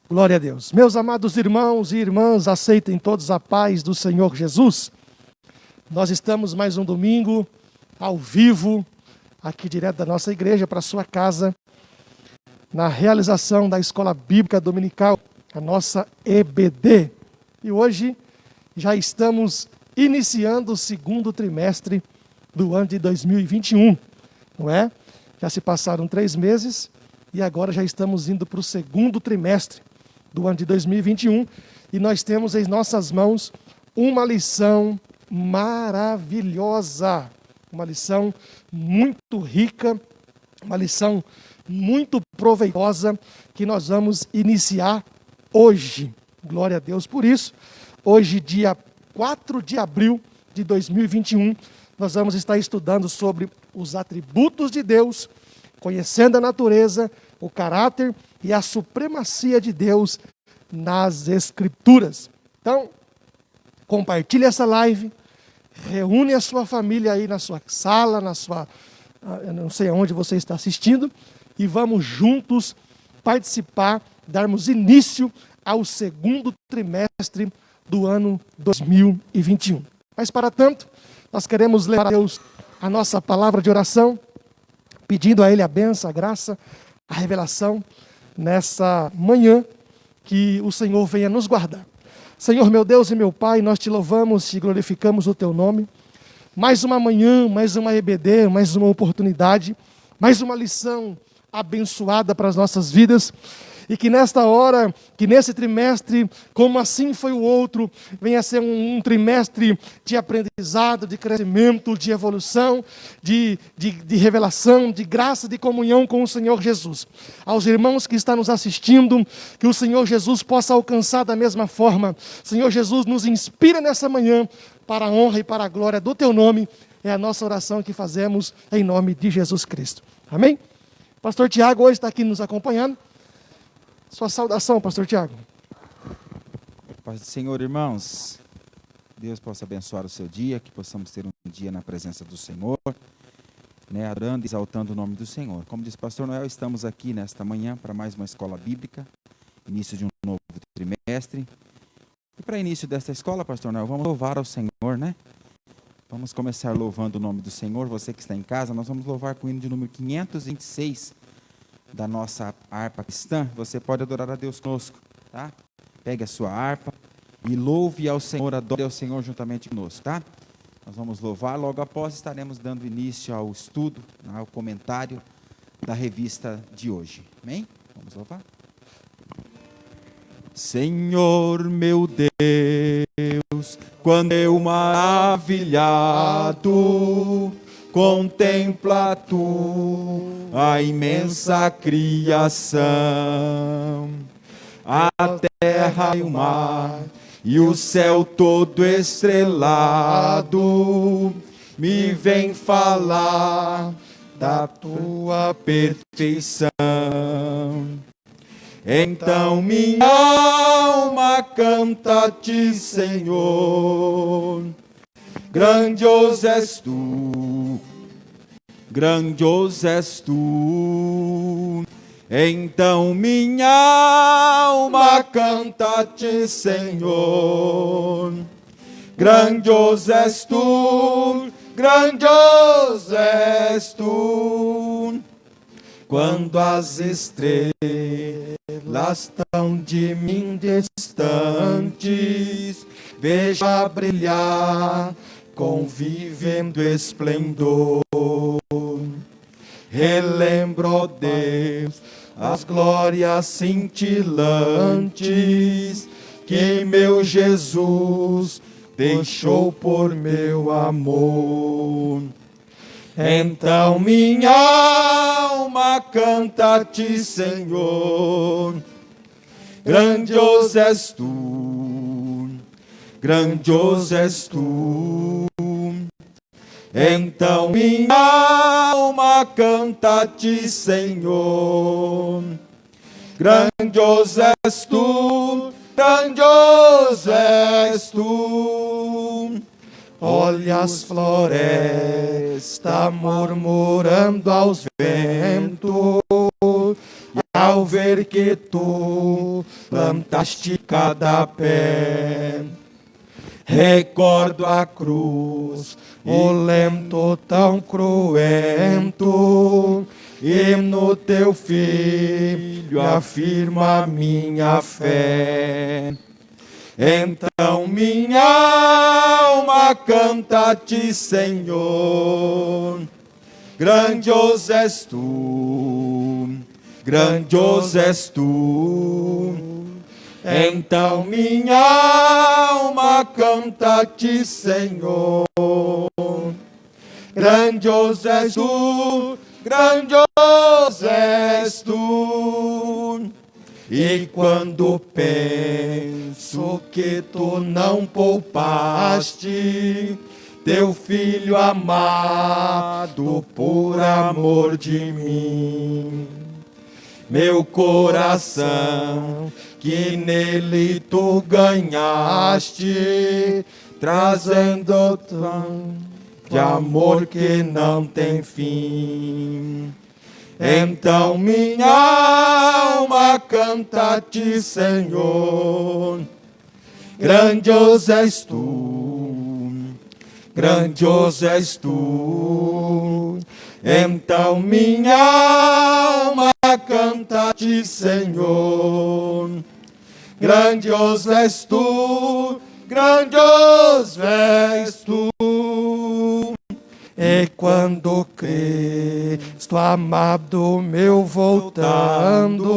Glória a Deus. Meus amados irmãos e irmãs, aceitem todos a paz do Senhor Jesus. Nós estamos mais um domingo, ao vivo, aqui direto da nossa igreja para a sua casa, na realização da Escola Bíblica Dominical, a nossa EBD. E hoje já estamos iniciando o segundo trimestre do ano de 2021, não é? Já se passaram 3 meses e agora já estamos indo para o segundo trimestre do ano de 2021, e nós temos em nossas mãos uma lição maravilhosa, uma lição muito rica, uma lição muito proveitosa, que nós vamos iniciar hoje. Glória a Deus por isso. Hoje, dia 4 de abril de 2021, nós vamos estar estudando sobre os atributos de Deus, conhecendo a natureza, o caráter e a supremacia de Deus nas Escrituras. Então, compartilhe essa live, reúne a sua família aí na sua sala, eu não sei aonde você está assistindo, e vamos juntos participar, darmos início ao segundo trimestre do ano 2021. Mas, para tanto, nós queremos levar a Deus a nossa palavra de oração, pedindo a Ele a bênção, a graça, a revelação nessa manhã, que o Senhor venha nos guardar. Senhor, meu Deus e meu Pai, nós te louvamos e glorificamos o teu nome. Mais uma manhã, mais uma EBD, mais uma oportunidade, mais uma lição abençoada para as nossas vidas. E que nesta hora, que nesse trimestre, como assim foi o outro, venha a ser um trimestre de aprendizado, de crescimento, de evolução, de revelação, de graça, de comunhão com o Senhor Jesus. Aos irmãos que estão nos assistindo, que o Senhor Jesus possa alcançar da mesma forma. Senhor Jesus, nos inspira nessa manhã para a honra e para a glória do teu nome. É a nossa oração que fazemos em nome de Jesus Cristo. Amém? Pastor Tiago hoje está aqui nos acompanhando. Sua saudação, pastor Tiago. Paz do Senhor, irmãos. Deus possa abençoar o seu dia, que possamos ter um dia na presença do Senhor, adorando e exaltando o nome do Senhor. Como disse o pastor Noel, estamos aqui nesta manhã para mais uma escola bíblica, início de um novo trimestre. E para início desta escola, pastor Noel, vamos louvar ao Senhor, né? Vamos começar louvando o nome do Senhor. Você que está em casa, nós vamos louvar com o hino de número 526, da nossa harpa cristã. Você pode adorar a Deus conosco, tá? Pegue a sua harpa e louve ao Senhor, adore ao Senhor juntamente conosco, tá? Nós vamos louvar, logo após estaremos dando início ao estudo, ao comentário da revista de hoje. Amém? Vamos louvar? Senhor meu Deus, quando eu maravilhado contempla tu a imensa criação, a terra e o mar e o céu todo estrelado, me vem falar da tua perfeição. Então minha alma canta-te, Senhor, grandioso és tu, grandioso és tu. Então minha alma canta-te, Senhor, grandioso és tu, grandioso és tu. Quando as estrelas estão de mim distantes, vejo a brilhar com vivendo esplendor. Relembro, ó Deus, as glórias cintilantes que meu Jesus deixou por meu amor. Então minha alma canta-te, Senhor, grandioso és tu, grandioso és tu. Então minha alma canta-te, Senhor, grandioso és tu, grandioso és tu. Olha as florestas murmurando aos ventos, e ao ver que tu plantaste cada pé. Recordo a cruz, o lento tão cruento, e no teu filho afirma minha fé. Então minha alma canta-te, Senhor, grandioso és tu, grandioso és tu. Então minha alma canta-te, Senhor, grandioso és tu, grandioso és tu. E quando penso que tu não poupaste teu filho amado por amor de mim, meu coração que nele tu ganhaste, trazendo de amor que não tem fim. Então minha alma canta-te, Senhor, grandioso és tu, grandioso és tu. Então minha alma canta-te, Senhor, grandioso és tu, grandioso és tu. E quando Cristo amado meu voltando,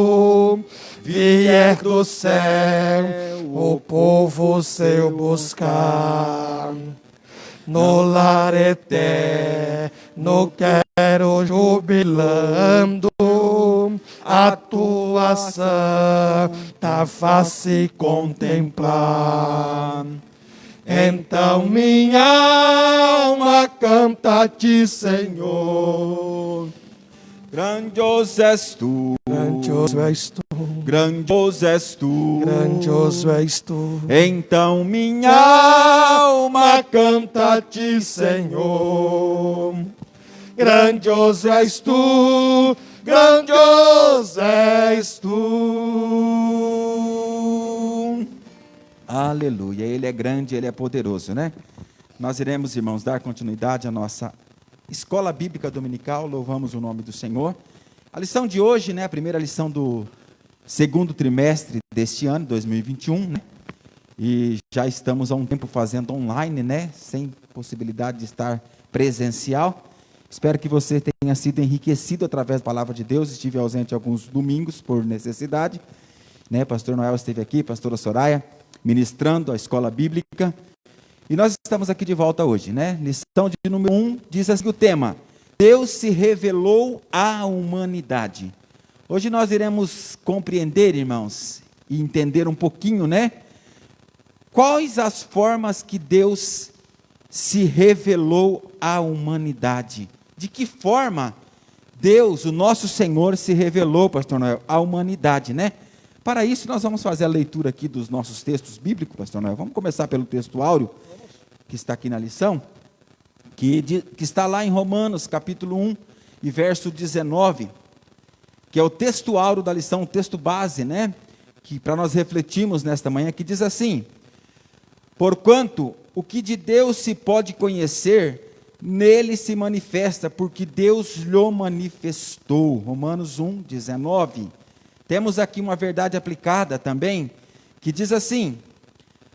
vier do céu o povo seu buscar, no lar eterno quero jubilando a tua santa face contemplar. Então minha alma canta-te, Senhor, grandioso és tu, grandioso és tu, grandioso és tu, grandioso és tu. Então minha alma canta-te, Senhor, grandioso és tu, grandioso és tu. Aleluia, Ele é grande, Ele é poderoso, né? Nós iremos, irmãos, dar continuidade à nossa escola bíblica dominical, louvamos o nome do Senhor. A lição de hoje, né, a primeira lição do segundo trimestre deste ano, 2021, né? E já estamos há um tempo fazendo online, né, sem possibilidade de estar presencial. Espero que você tenha sido enriquecido através da palavra de Deus. Estive ausente alguns domingos por necessidade, né? Pastor Noel esteve aqui, pastora Soraya, ministrando a escola bíblica, e nós estamos aqui de volta hoje, né? Lição de número 1, diz assim o tema: Deus se revelou à humanidade. Hoje nós iremos compreender, irmãos, e entender um pouquinho, né? Quais as formas que Deus se revelou à humanidade. De que forma Deus, o nosso Senhor, se revelou, pastor Noel, à humanidade, né? Para isso, nós vamos fazer a leitura aqui dos nossos textos bíblicos, pastor Noel. Vamos começar pelo texto áureo, que está aqui na lição, que está lá em Romanos, capítulo 1, e verso 19, que é o texto áureo da lição, o texto base, né? Que para nós refletirmos nesta manhã, que diz assim: porquanto o que de Deus se pode conhecer, nele se manifesta, porque Deus lhe manifestou. Romanos 1, 19. Temos aqui uma verdade aplicada também, que diz assim: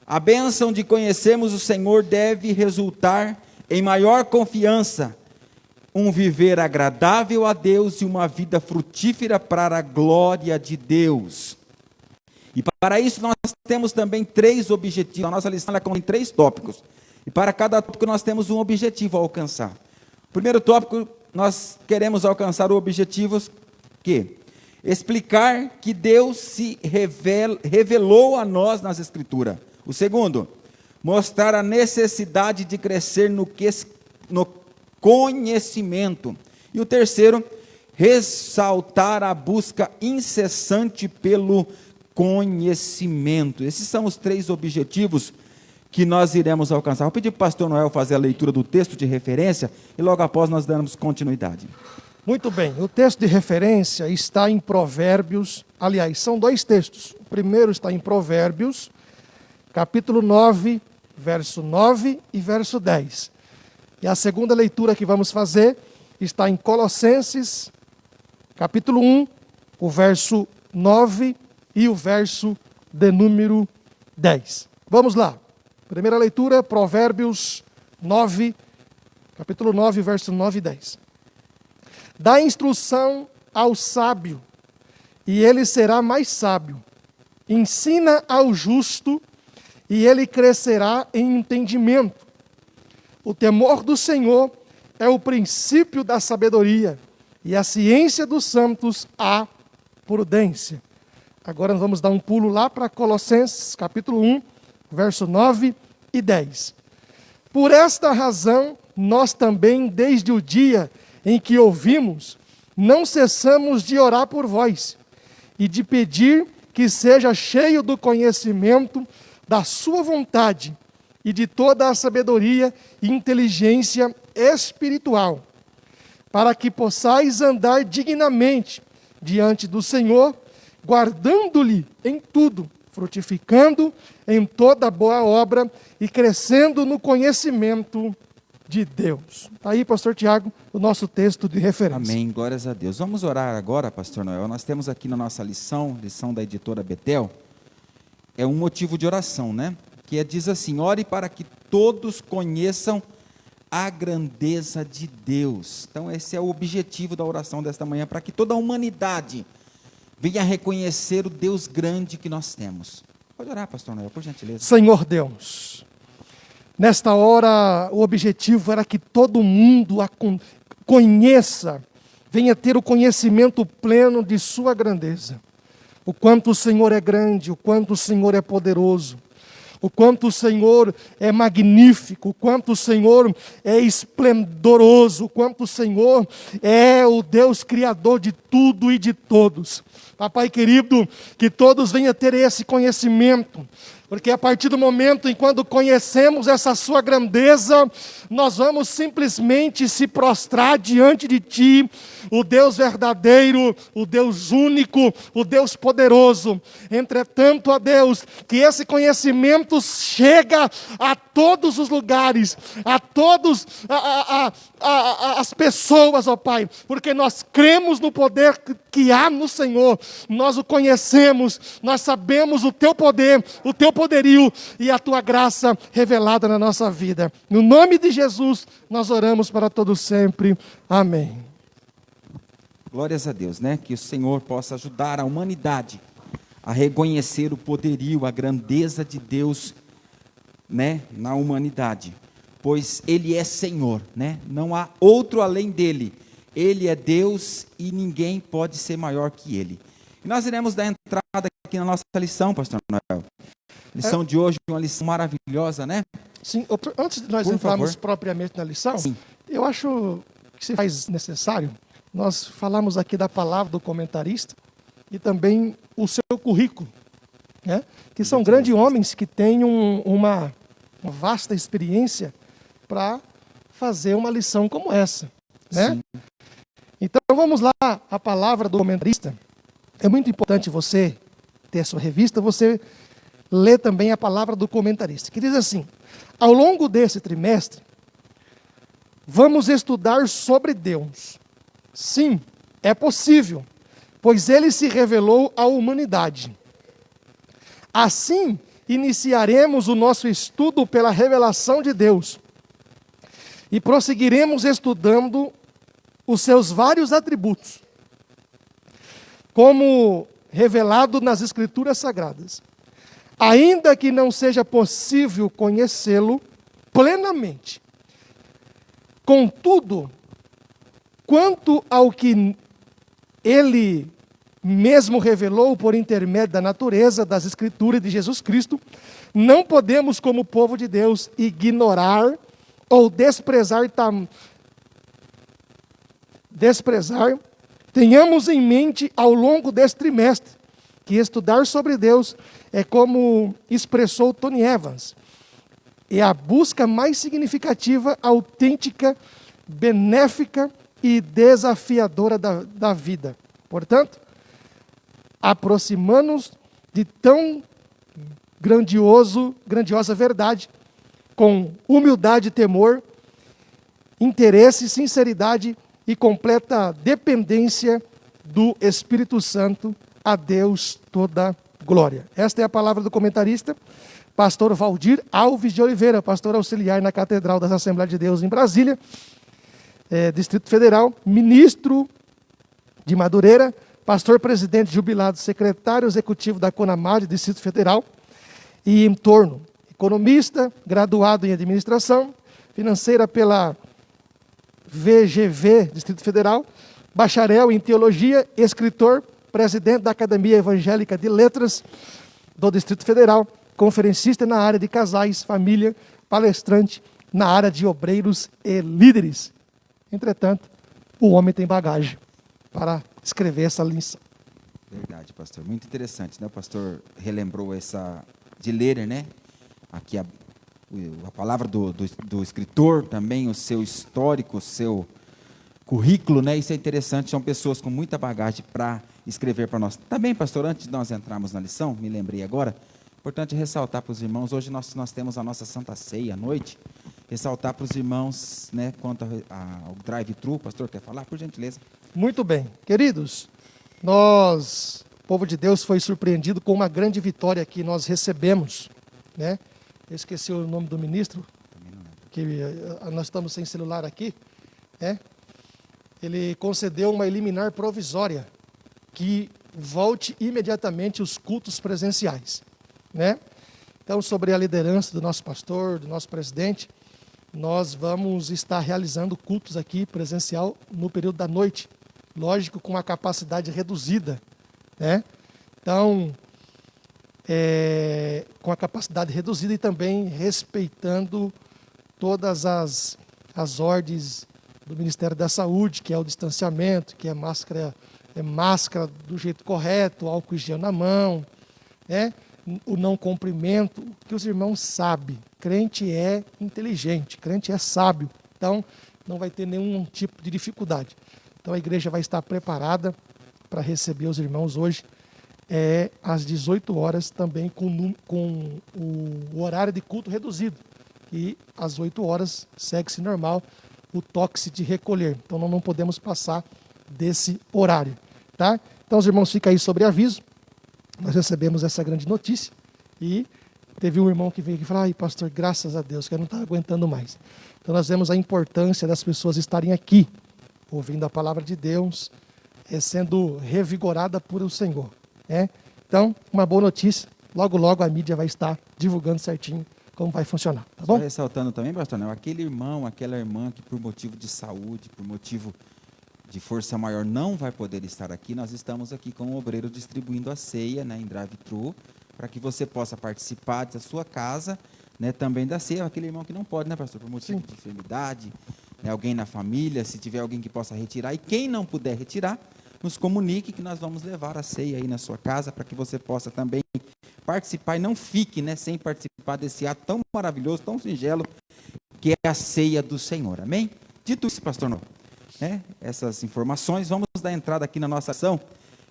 a bênção de conhecermos o Senhor deve resultar em maior confiança, um viver agradável a Deus e uma vida frutífera para a glória de Deus. E para isso nós temos também 3 objetivos. A nossa lição ela contém 3 tópicos. E para cada tópico nós temos um objetivo a alcançar. O primeiro tópico, nós queremos alcançar o objetivo que explicar que Deus se revelou a nós nas Escrituras. O segundo, mostrar a necessidade de crescer no conhecimento. E o terceiro, ressaltar a busca incessante pelo conhecimento. Esses são os 3 objetivos que nós iremos alcançar. Vou pedir para o pastor Noel fazer a leitura do texto de referência e logo após nós daremos continuidade. Muito bem, o texto de referência está em Provérbios, aliás, são dois textos. O primeiro está em Provérbios, capítulo 9, verso 9 e verso 10. E a segunda leitura que vamos fazer está em Colossenses, capítulo 1, o verso 9 e o verso de número 10. Vamos lá. Primeira leitura, Provérbios 9, capítulo 9, verso 9 e 10. Dá instrução ao sábio, e ele será mais sábio. Ensina ao justo, e ele crescerá em entendimento. O temor do Senhor é o princípio da sabedoria, e a ciência dos santos a prudência. Agora nós vamos dar um pulo lá para Colossenses, capítulo 1, verso 9 e 10. Por esta razão, nós também, desde o dia em que ouvimos, não cessamos de orar por vós e de pedir que seja cheio do conhecimento da sua vontade e de toda a sabedoria e inteligência espiritual, para que possais andar dignamente diante do Senhor, guardando-lhe em tudo, frutificando em toda boa obra e crescendo no conhecimento de Deus. Está aí, pastor Tiago, o nosso texto de referência. Amém, glórias a Deus. Vamos orar agora, pastor Noel. Nós temos aqui na nossa lição da editora Betel, é um motivo de oração, né? Que diz assim: ore para que todos conheçam a grandeza de Deus. Então esse é o objetivo da oração desta manhã, para que toda a humanidade venha reconhecer o Deus grande que nós temos. Pode orar, pastor Noel, por gentileza. Senhor Deus, nesta hora o objetivo era que todo mundo a conheça, venha ter o conhecimento pleno de sua grandeza. O quanto o Senhor é grande, o quanto o Senhor é poderoso, o quanto o Senhor é magnífico, o quanto o Senhor é esplendoroso, o quanto o Senhor é o Deus criador de tudo e de todos. Papai querido, que todos venham ter esse conhecimento, porque a partir do momento em quando conhecemos essa sua grandeza, nós vamos simplesmente se prostrar diante de Ti, o Deus verdadeiro, o Deus único, o Deus poderoso. Entretanto, ó Deus, que esse conhecimento chega a todos os lugares, a todos as pessoas, ó Pai, porque nós cremos no poder que há no Senhor, nós o conhecemos, nós sabemos o Teu poder, o Teu poderio e a Tua graça revelada na nossa vida. No nome de Jesus, nós oramos para todos sempre. Amém. Glórias a Deus, né? Que o Senhor possa ajudar a humanidade a reconhecer o poderio, a grandeza de Deus, né, na humanidade, pois Ele é Senhor, né? Não há outro além dEle. Ele é Deus e ninguém pode ser maior que Ele. E nós iremos dar entrada aqui na nossa lição, pastor Noel. Lição de hoje, uma lição maravilhosa, né? Sim, antes de nós entrarmos propriamente na lição, sim, eu acho que se faz necessário nós falarmos aqui da palavra do comentarista e também o seu currículo, né? Que são grandes homens que têm uma vasta experiência para fazer uma lição como essa, né? Sim. Então vamos lá, a palavra do comentarista. É muito importante você ter a sua revista, você ler também a palavra do comentarista, que diz assim: ao longo desse trimestre, vamos estudar sobre Deus. Sim, é possível, pois Ele se revelou à humanidade. Assim, iniciaremos o nosso estudo pela revelação de Deus e prosseguiremos estudando os seus vários atributos, como revelado nas Escrituras Sagradas. Ainda que não seja possível conhecê-lo plenamente, contudo, quanto ao que Ele mesmo revelou por intermédio da natureza, das Escrituras de Jesus Cristo, não podemos, como povo de Deus, ignorar ou desprezar. Tenhamos em mente ao longo deste trimestre que estudar sobre Deus é, como expressou Tony Evans, é a busca mais significativa, autêntica, benéfica e desafiadora da vida. Portanto, aproximando-nos de tão grandiosa verdade, com humildade e temor, interesse, sinceridade e completa dependência do Espírito Santo, a Deus toda glória. Esta é a palavra do comentarista, pastor Valdir Alves de Oliveira, pastor auxiliar na Catedral das Assembleias de Deus em Brasília, Distrito Federal, ministro de Madureira, pastor presidente jubilado, secretário executivo da CONAMAD, Distrito Federal, e em torno, economista, graduado em administração financeira pela VGV, Distrito Federal, bacharel em teologia, escritor, presidente da Academia Evangélica de Letras do Distrito Federal, conferencista na área de casais, família, palestrante na área de obreiros e líderes. Entretanto, o homem tem bagagem para escrever essa lição. Verdade, pastor. Muito interessante, né? O pastor relembrou essa de ler, né? Aqui a palavra do escritor, também o seu histórico, o seu currículo, né? Isso é interessante, são pessoas com muita bagagem para escrever para nós. Também, pastor, antes de nós entrarmos na lição, me lembrei agora, importante ressaltar para os irmãos, hoje nós temos a nossa Santa Ceia à noite, ressaltar para os irmãos, né, quanto ao drive-thru. Pastor, quer falar, por gentileza? Muito bem. Queridos, nós, o povo de Deus, foi surpreendido com uma grande vitória que nós recebemos, né? Eu esqueci o nome do ministro, que nós estamos sem celular aqui, né? Ele concedeu uma liminar provisória que volte imediatamente os cultos presenciais, né? Então, sobre a liderança do nosso pastor, do nosso presidente, nós vamos estar realizando cultos aqui presencial no período da noite, lógico, com a capacidade reduzida, né? Então, com a capacidade reduzida e também respeitando todas as ordens do Ministério da Saúde, que é o distanciamento, que é máscara do jeito correto, álcool em gel na mão, né? O não cumprimento, que os irmãos sabem. Crente é inteligente, crente é sábio, então não vai ter nenhum tipo de dificuldade. Então a igreja vai estar preparada para receber os irmãos hoje, às 18 horas, também com o horário de culto reduzido. E às 8 horas segue-se normal o toque de recolher. Então não podemos passar desse horário, tá? Então os irmãos ficam aí sobre aviso. Nós recebemos essa grande notícia e teve um irmão que veio aqui e falou: ai, pastor, graças a Deus, que eu não estava aguentando mais. Então nós vemos a importância das pessoas estarem aqui, ouvindo a palavra de Deus, sendo revigorada por o Senhor, né? Então, uma boa notícia, logo logo a mídia vai estar divulgando certinho como vai funcionar, tá bom? Só ressaltando também, pastor, não, aquele irmão, aquela irmã que por motivo de saúde, por motivo de força maior não vai poder estar aqui, nós estamos aqui com o obreiro distribuindo a ceia, né, em drive-thru, para que você possa participar da sua casa, né, também da ceia. Aquele irmão que não pode, né, pastor, por motivo de enfermidade, né, alguém na família, se tiver alguém que possa retirar, e quem não puder retirar, nos comunique que nós vamos levar a ceia aí na sua casa, para que você possa também participar e não fique, né, sem participar desse ato tão maravilhoso, tão singelo, que é a ceia do Senhor. Amém? Dito isso, pastor Novo, essas informações, vamos dar entrada aqui na nossa ação,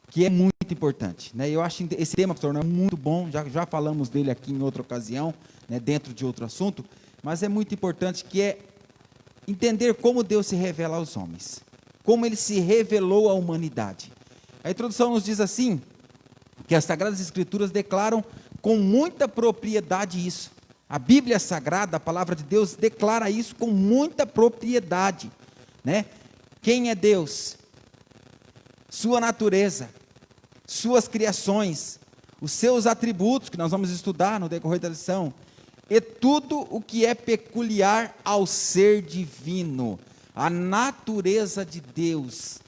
que é muito importante, né? Eu acho esse tema, pastor, é muito bom, já falamos dele aqui em outra ocasião, né, dentro de outro assunto, mas é muito importante, que é entender como Deus se revela aos homens, como ele se revelou à humanidade. A introdução nos diz assim, que as Sagradas Escrituras declaram com muita propriedade isso. A Bíblia Sagrada, a Palavra de Deus, declara isso com muita propriedade, né? Quem é Deus? Sua natureza, suas criações, os seus atributos, que nós vamos estudar no decorrer da lição, e tudo o que é peculiar ao ser divino, a natureza de Deus.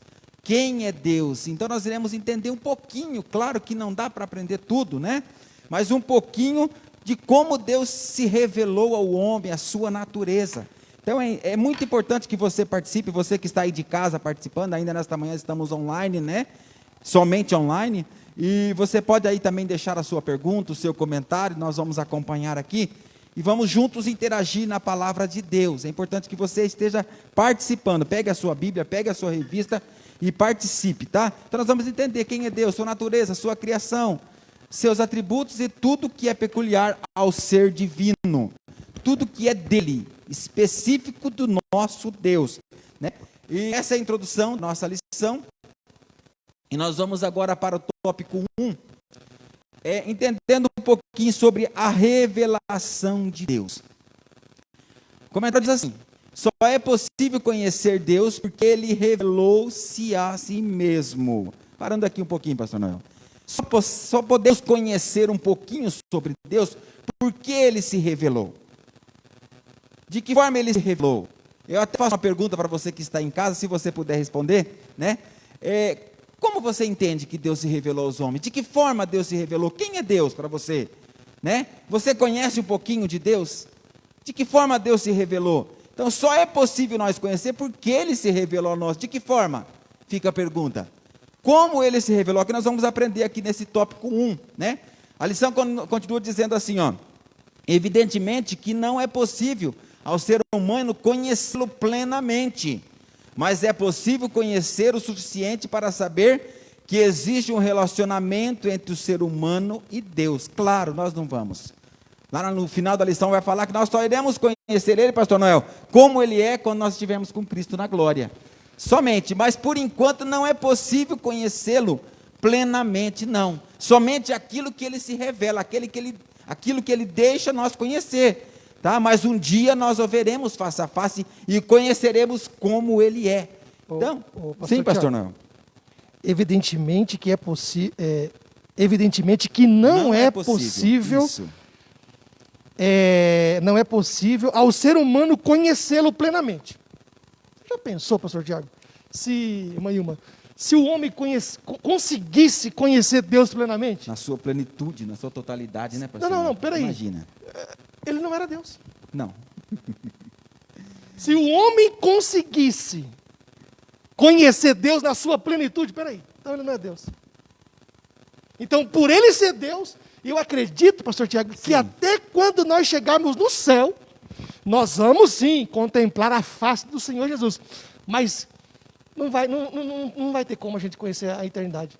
Quem é Deus? Então nós iremos entender um pouquinho, claro que não dá para aprender tudo, né? Mas um pouquinho de como Deus se revelou ao homem, a sua natureza. Então é muito importante que você participe, você que está aí de casa participando, ainda nesta manhã estamos online, né? Somente online, e você pode aí também deixar a sua pergunta, o seu comentário, nós vamos acompanhar aqui. e vamos juntos interagir na palavra de Deus. É importante que você esteja participando. Pegue a sua Bíblia, pegue a sua revista e participe, tá? Então nós vamos entender quem é Deus, sua natureza, sua criação, seus atributos e tudo que é peculiar ao ser divino. Tudo que é dele, específico do nosso Deus, né? E essa é a introdução da nossa lição. E nós vamos agora para o tópico 1. Entendendo um pouquinho sobre a revelação de Deus. O comentário diz assim: só é possível conhecer Deus porque Ele revelou-se a si mesmo. Parando aqui um pouquinho, pastor Noel. Só podemos conhecer um pouquinho sobre Deus porque Ele se revelou. De que forma Ele se revelou? Eu até faço uma pergunta para você que está em casa, se você puder responder, né? Como você entende que Deus se revelou aos homens? De que forma Deus se revelou? Quem é Deus para você? Né? Você conhece um pouquinho de Deus? De que forma Deus se revelou? Então só é possível nós conhecer porque Ele se revelou a nós. De que forma? Fica a pergunta. Como Ele se revelou? Que nós vamos aprender aqui nesse tópico 1, né? A lição continua dizendo assim, ó: evidentemente que não é possível ao ser humano conhecê-lo plenamente, mas é possível conhecer o suficiente para saber que existe um relacionamento entre o ser humano e Deus. Claro, nós não vamos. Lá no final da lição vai falar que nós só iremos conhecer Ele, pastor Noel, como Ele é quando nós estivermos com Cristo na glória. Somente, mas por enquanto não é possível conhecê-lo plenamente, não. Somente aquilo que Ele se revela, aquilo que Ele deixa nós conhecer. Tá? Mas um dia nós o veremos face a face e conheceremos como Ele é. Então, sim, pastor Noel. Evidentemente que evidentemente que não é possível não é possível ao ser humano conhecê-lo plenamente. Você já pensou, pastor Tiago, se o homem conseguisse conhecer Deus plenamente? Na sua plenitude, na sua totalidade, né, pastor? Não, peraí. Imagina. Ele não era Deus. Não. Se o homem conseguisse conhecer Deus na sua plenitude, peraí, então ele não é Deus. Então, por ele ser Deus, eu acredito, pastor Tiago, que até quando nós chegarmos no céu, nós vamos sim contemplar a face do Senhor Jesus. Mas não vai ter como a gente conhecer a eternidade.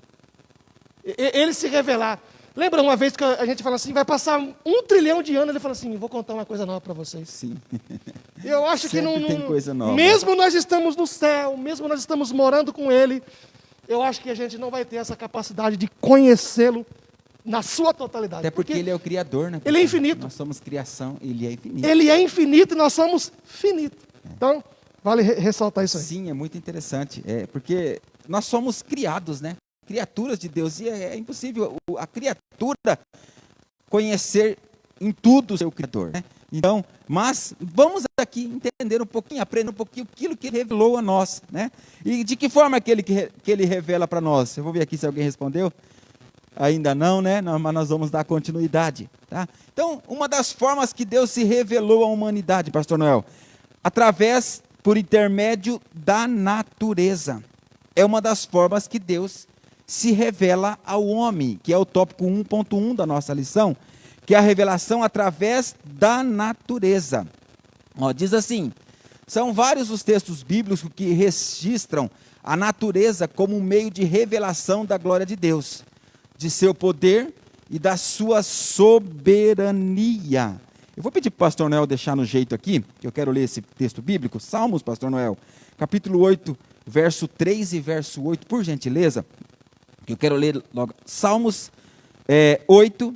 Ele se revelar. Lembra uma vez que a gente fala assim, vai passar 1 trilhão de anos, ele fala assim, vou contar uma coisa nova para vocês. Sim. Eu acho que não tem coisa nova. Mesmo nós estamos no céu, mesmo nós estamos morando com Ele, eu acho que a gente não vai ter essa capacidade de conhecê-lo na sua totalidade. Até porque Ele é o Criador, né? Ele é infinito. Nós somos criação, Ele é infinito. Ele é infinito e nós somos finitos. Então, vale ressaltar isso aí. Sim, é muito interessante. Porque nós somos criados, né? Criaturas de Deus, e é impossível a criatura conhecer em tudo o seu Criador, né? Então, mas vamos aqui entender um pouquinho, aprender um pouquinho aquilo que Ele revelou a nós, né? E de que forma que Ele revela para nós? Eu vou ver aqui se alguém respondeu. Ainda não, né? Mas nós vamos dar continuidade, tá? Então, uma das formas que Deus se revelou à humanidade, pastor Noel, por intermédio da natureza. É uma das formas que Deus se revela ao homem, que é o tópico 1.1 da nossa lição, que é a revelação através da natureza. Diz assim, são vários os textos bíblicos que registram a natureza como um meio de revelação da glória de Deus, de seu poder e da sua soberania. Eu vou pedir para o pastor Noel deixar no jeito aqui, que eu quero ler esse texto bíblico, Salmos, pastor Noel, capítulo 8, verso 3 e verso 8, por gentileza. Eu quero ler logo, Salmos 8,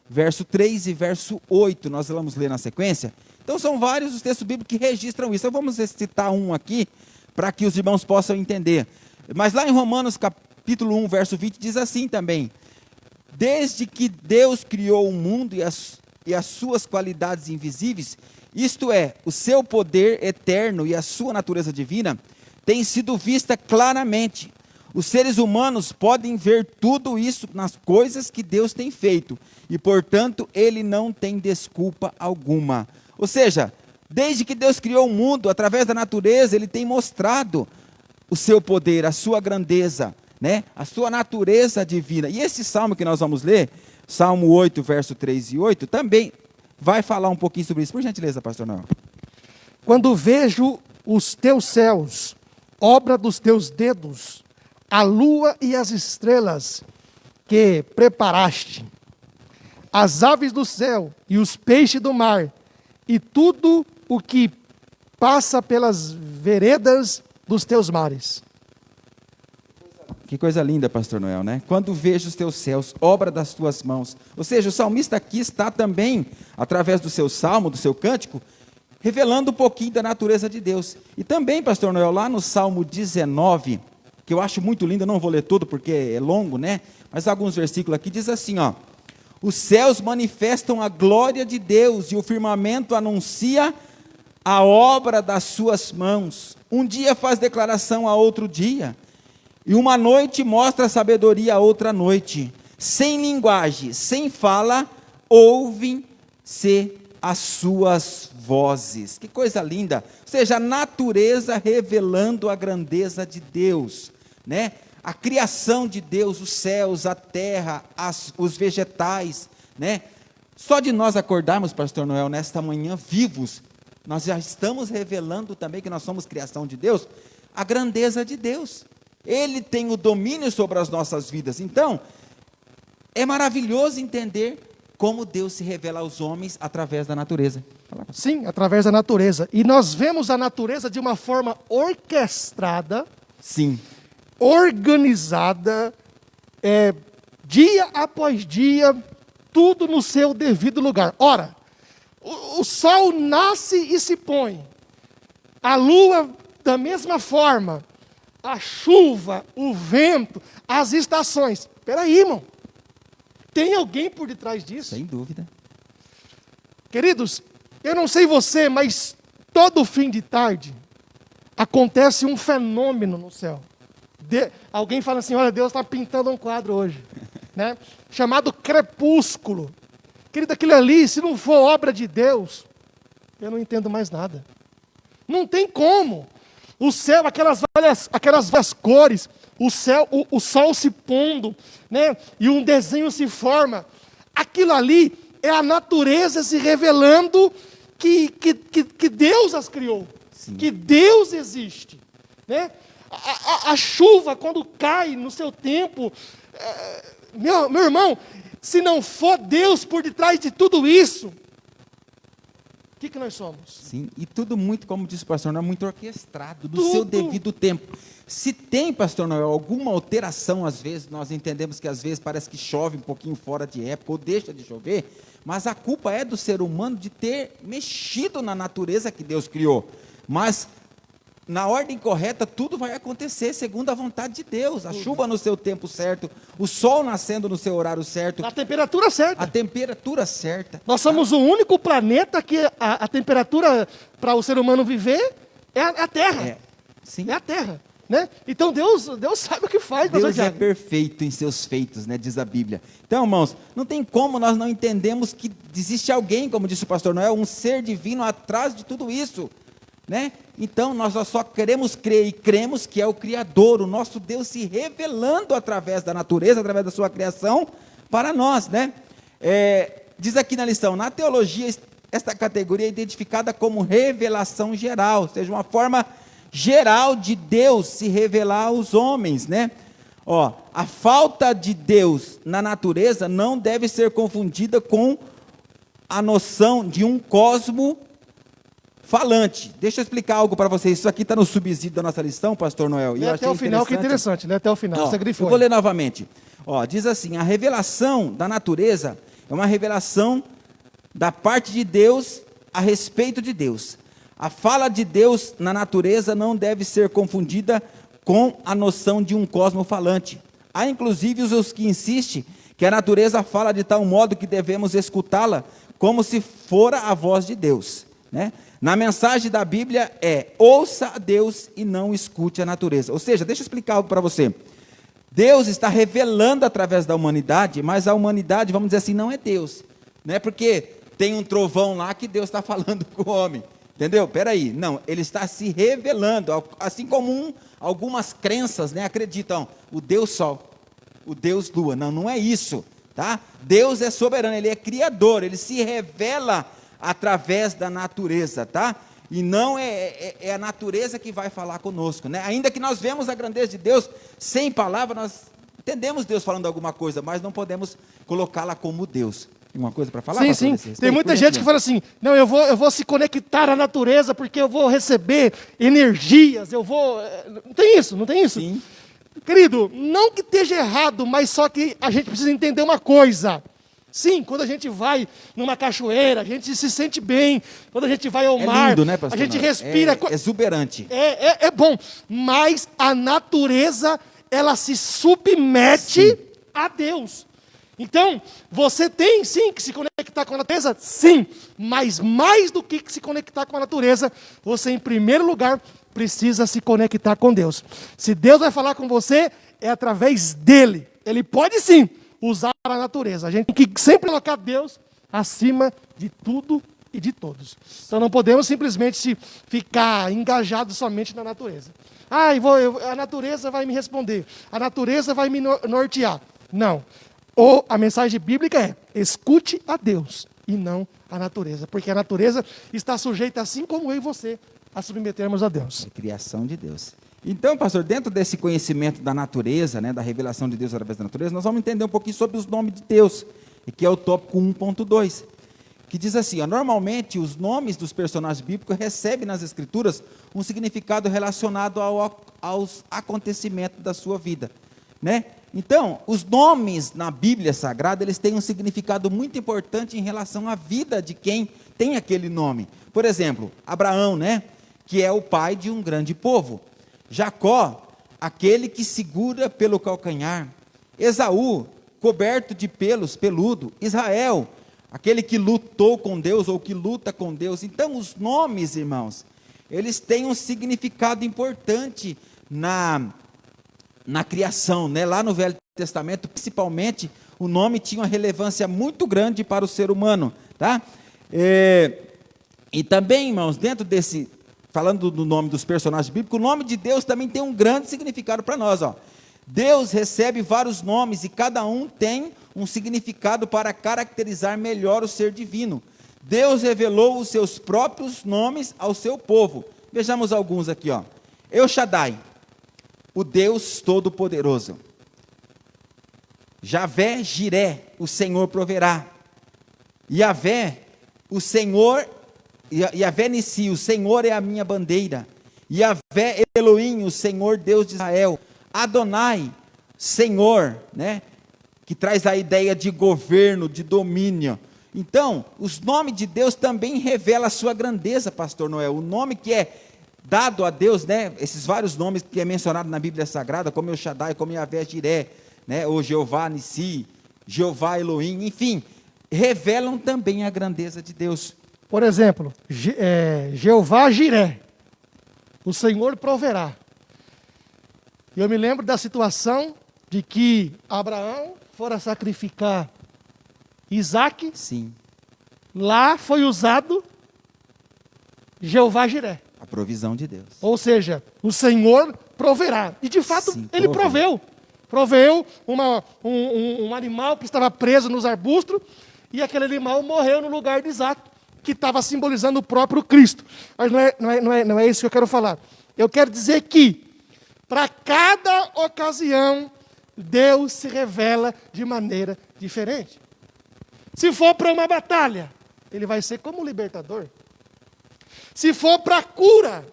verso 3 e verso 8, nós vamos ler na sequência. Então são vários os textos bíblicos que registram isso. Então vamos citar um aqui, para que os irmãos possam entender. Mas lá em Romanos capítulo 1, verso 20, diz assim também: desde que Deus criou o mundo e as suas qualidades invisíveis, isto é, o seu poder eterno e a sua natureza divina, tem sido vista claramente. Os seres humanos podem ver tudo isso nas coisas que Deus tem feito, e portanto Ele não tem desculpa alguma. Ou seja, desde que Deus criou o mundo, através da natureza, Ele tem mostrado o seu poder, a sua grandeza, né? A sua natureza divina. E esse salmo que nós vamos ler, Salmo 8, verso 3 e 8, também vai falar um pouquinho sobre isso. Por gentileza, pastor Noel. Quando vejo os teus céus, obra dos teus dedos, a lua e as estrelas que preparaste, as aves do céu e os peixes do mar, e tudo o que passa pelas veredas dos teus mares. Que coisa linda, pastor Noel, né? Quando vejo os teus céus, obra das tuas mãos. Ou seja, o salmista aqui está também, através do seu salmo, do seu cântico, revelando um pouquinho da natureza de Deus. E também, pastor Noel, lá no Salmo 19, que eu acho muito lindo, eu não vou ler tudo porque é longo, né? Mas alguns versículos aqui diz assim, ó: os céus manifestam a glória de Deus e o firmamento anuncia a obra das suas mãos. Um dia faz declaração a outro dia, e uma noite mostra sabedoria a outra noite. Sem linguagem, sem fala, ouvem-se as suas vozes. Que coisa linda! Ou seja, a natureza revelando a grandeza de Deus, né? A criação de Deus, os céus, a terra, os vegetais, né? Só de nós acordarmos, pastor Noel, nesta manhã vivos, nós já estamos revelando também que nós somos criação de Deus, a grandeza de Deus. Ele tem o domínio sobre as nossas vidas. Então, é maravilhoso entender como Deus se revela aos homens através da natureza. Sim, através da natureza. E nós vemos a natureza de uma forma orquestrada, Sim. organizada, dia após dia, tudo no seu devido lugar. Ora, o sol nasce e se põe, a lua da mesma forma, a chuva, o vento, as estações. Espera aí, irmão. Tem alguém por detrás disso? Sem dúvida. Queridos, eu não sei você, mas todo fim de tarde acontece um fenômeno no céu. Alguém fala assim, olha, Deus está pintando um quadro hoje, né? Chamado crepúsculo. Querido, aquilo ali, se não for obra de Deus, eu não entendo mais nada. Não tem como. O céu, aquelas várias cores, o céu, o sol se pondo, né? E um desenho se forma. Aquilo ali é a natureza se revelando que Deus as criou, Sim. que Deus existe, né? A chuva, quando cai no seu tempo, meu irmão, se não for Deus por detrás de tudo isso, o que nós somos? Sim, e tudo muito, como disse o pastor Noel, muito orquestrado, do Tudo. seu devido tempo. Se tem, pastor Noel, alguma alteração, às vezes, nós entendemos que às vezes parece que chove um pouquinho fora de época, ou deixa de chover, mas a culpa é do ser humano de ter mexido na natureza que Deus criou. Mas, na ordem correta, tudo vai acontecer segundo a vontade de Deus. A chuva no seu tempo certo, o sol nascendo no seu horário certo, A temperatura certa. a temperatura certa. Nós somos o único planeta que a temperatura para o ser humano viver é a Terra. Sim. É a Terra, né? Então Deus sabe o que faz. Deus pastor é Thiago. perfeito em seus feitos, né, diz a Bíblia. Então, irmãos, não tem como nós não entendemos que existe alguém, como disse o pastor Noel, um ser divino atrás de tudo isso, né? Então, nós só queremos crer e cremos que é o Criador, o nosso Deus se revelando através da natureza, através da sua criação, para nós, né? Diz aqui na lição, na teologia, esta categoria é identificada como revelação geral, ou seja, uma forma geral de Deus se revelar aos homens, né? Ó, a falta de Deus na natureza não deve ser confundida com a noção de um cosmo falante. Deixa eu explicar algo para vocês. Isso aqui está no subsídio da nossa lição, pastor Noel. Lê até o final, que é interessante. Lê até o final. Ó, Você grifou. eu vou ler novamente. Ó, diz assim, a revelação da natureza é uma revelação da parte de Deus a respeito de Deus. A fala de Deus na natureza não deve ser confundida com a noção de um cosmo falante. Há inclusive os que insistem que a natureza fala de tal modo que devemos escutá-la como se fora a voz de Deus, né? Na mensagem da Bíblia ouça a Deus e não escute a natureza. Ou seja, deixa eu explicar algo para você. Deus está revelando através da humanidade, mas a humanidade, vamos dizer assim, não é Deus. Não é porque tem um trovão lá que Deus está falando com o homem. Entendeu? Peraí, não, ele está se revelando, assim como algumas crenças, né, acreditam, o Deus Sol, o Deus Lua, não é isso, tá? Deus é soberano, Ele é criador, Ele se revela através da natureza, tá? E não é a natureza que vai falar conosco, né? Ainda que nós vemos a grandeza de Deus, sem palavra, nós entendemos Deus falando alguma coisa, mas não podemos colocá-la como Deus. Uma coisa para falar? Sim, sim. Tem muita gente que fala assim, não, eu vou se conectar à natureza porque eu vou receber energias, eu vou... Não tem isso, não tem isso? Sim. Querido, não que esteja errado, mas só que a gente precisa entender uma coisa. Sim, quando a gente vai numa cachoeira, a gente se sente bem. Quando a gente vai ao mar, lindo, né, pastor? a gente respira. É exuberante. É bom, mas a natureza, ela se submete a Deus. Então, você tem sim que se conectar com a natureza? Sim, mas mais do que se conectar com a natureza, você em primeiro lugar precisa se conectar com Deus. Se Deus vai falar com você, é através dele. Ele pode sim usar a natureza. A gente tem que sempre colocar Deus acima de tudo e de todos. Então não podemos simplesmente ficar engajados somente na natureza. A natureza vai me responder, a natureza vai me nortear. Não. Ou a mensagem bíblica é: escute a Deus e não a natureza, porque a natureza está sujeita, assim como eu e você, a submetermos a Deus. É criação de Deus. Então, pastor, dentro desse conhecimento da natureza, né, da revelação de Deus através da natureza, nós vamos entender um pouquinho sobre os nomes de Deus, que é o tópico 1.2, que diz assim, ó, normalmente os nomes dos personagens bíblicos recebem nas escrituras um significado relacionado aos acontecimentos da sua vida, né? Então, os nomes na Bíblia Sagrada, eles têm um significado muito importante em relação à vida de quem tem aquele nome. Por exemplo, Abraão, né, que é o pai de um grande povo. Jacó, aquele que segura pelo calcanhar. Esaú, coberto de pelos, peludo. Israel, aquele que lutou com Deus ou que luta com Deus. Então, os nomes, irmãos, eles têm um significado importante na criação, né? Lá no Velho Testamento, principalmente, o nome tinha uma relevância muito grande para o ser humano, tá? E também, irmãos, dentro desse, falando do nome dos personagens bíblicos, o nome de Deus também tem um grande significado para nós, ó. Deus recebe vários nomes e cada um tem um significado para caracterizar melhor o ser divino. Deus revelou os seus próprios nomes ao seu povo. Vejamos alguns aqui, ó. El Shaddai, o Deus Todo-Poderoso. Javé Jiré, o Senhor proverá. Yavé, o Senhor, Yavé Nissi, o Senhor é a minha bandeira. Yavé Elohim, o Senhor Deus de Israel. Adonai, Senhor, né? Que traz a ideia de governo, de domínio. Então, os nomes de Deus também revelam a sua grandeza, pastor Noel. O nome que é dado a Deus, né, esses vários nomes que é mencionado na Bíblia Sagrada, como El Shaddai, como Yavé Jiré, né, ou Jeová Nissi, Jeová Elohim, enfim, revelam também a grandeza de Deus. Por exemplo, Jeová Jiré, o Senhor proverá. Eu me lembro da situação de que Abraão fora sacrificar Isaac. Sim. Lá foi usado Jeová Jiré. A provisão de Deus. Ou seja, o Senhor proverá. E de fato, Sim, ele proveu. Proveu um animal que estava preso nos arbustos, e aquele animal morreu no lugar de Isaac, que estava simbolizando o próprio Cristo. Mas não é isso que eu quero falar. Eu quero dizer que, para cada ocasião, Deus se revela de maneira diferente. Se for para uma batalha, ele vai ser como libertador. Se for para cura,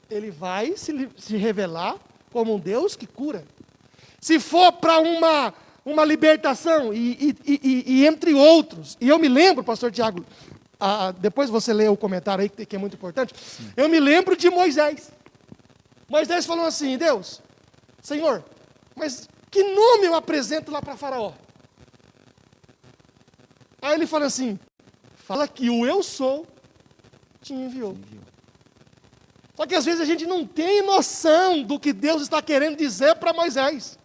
ele vai se revelar como um Deus que cura. Se for para uma libertação, e entre outros, e eu me lembro, pastor Tiago, depois você lê o comentário aí, que é muito importante, sim. Eu me lembro de Moisés. Moisés falou assim: Deus, Senhor, mas que nome eu apresento lá para Faraó? Aí ele fala assim: fala que o eu sou te enviou. Só que às vezes a gente não tem noção do que Deus está querendo dizer para Moisés.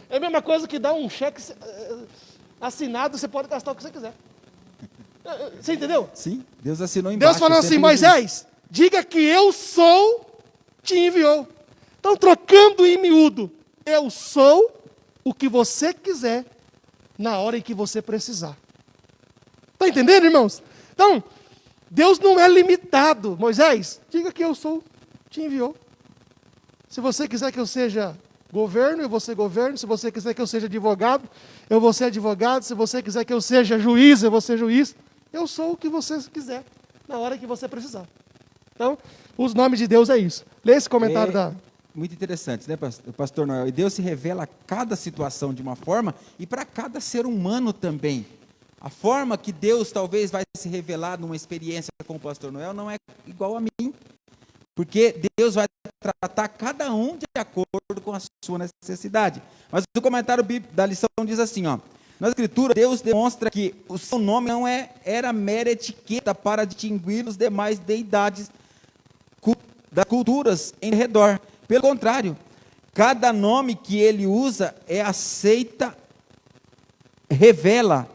É a mesma coisa que dar um cheque assinado, você pode gastar o que você quiser. Você entendeu? Sim, Deus assinou embaixo. Deus falou assim: Moisés, diga que eu sou, te enviou. Então, trocando em miúdo, eu sou o que você quiser na hora em que você precisar. Está entendendo, irmãos? Então, Deus não é limitado. Moisés, diga que eu sou, te enviou. Se você quiser que eu seja governo, eu vou ser governo. Se você quiser que eu seja advogado, eu vou ser advogado. Se você quiser que eu seja juiz, eu vou ser juiz. Eu sou o que você quiser, na hora que você precisar. Então, os nomes de Deus é isso. Lê esse comentário da... Muito interessante, né, pastor Noel? E Deus se revela a cada situação de uma forma e para cada ser humano também. A forma que Deus talvez vai se revelar numa experiência com o pastor Noel não é igual a mim. Porque Deus vai tratar cada um de acordo com a sua necessidade. Mas o comentário da lição diz assim, ó. Na Escritura, Deus demonstra que o seu nome não era mera etiqueta para distinguir os demais deidades das culturas em redor. Pelo contrário, cada nome que ele usa revela.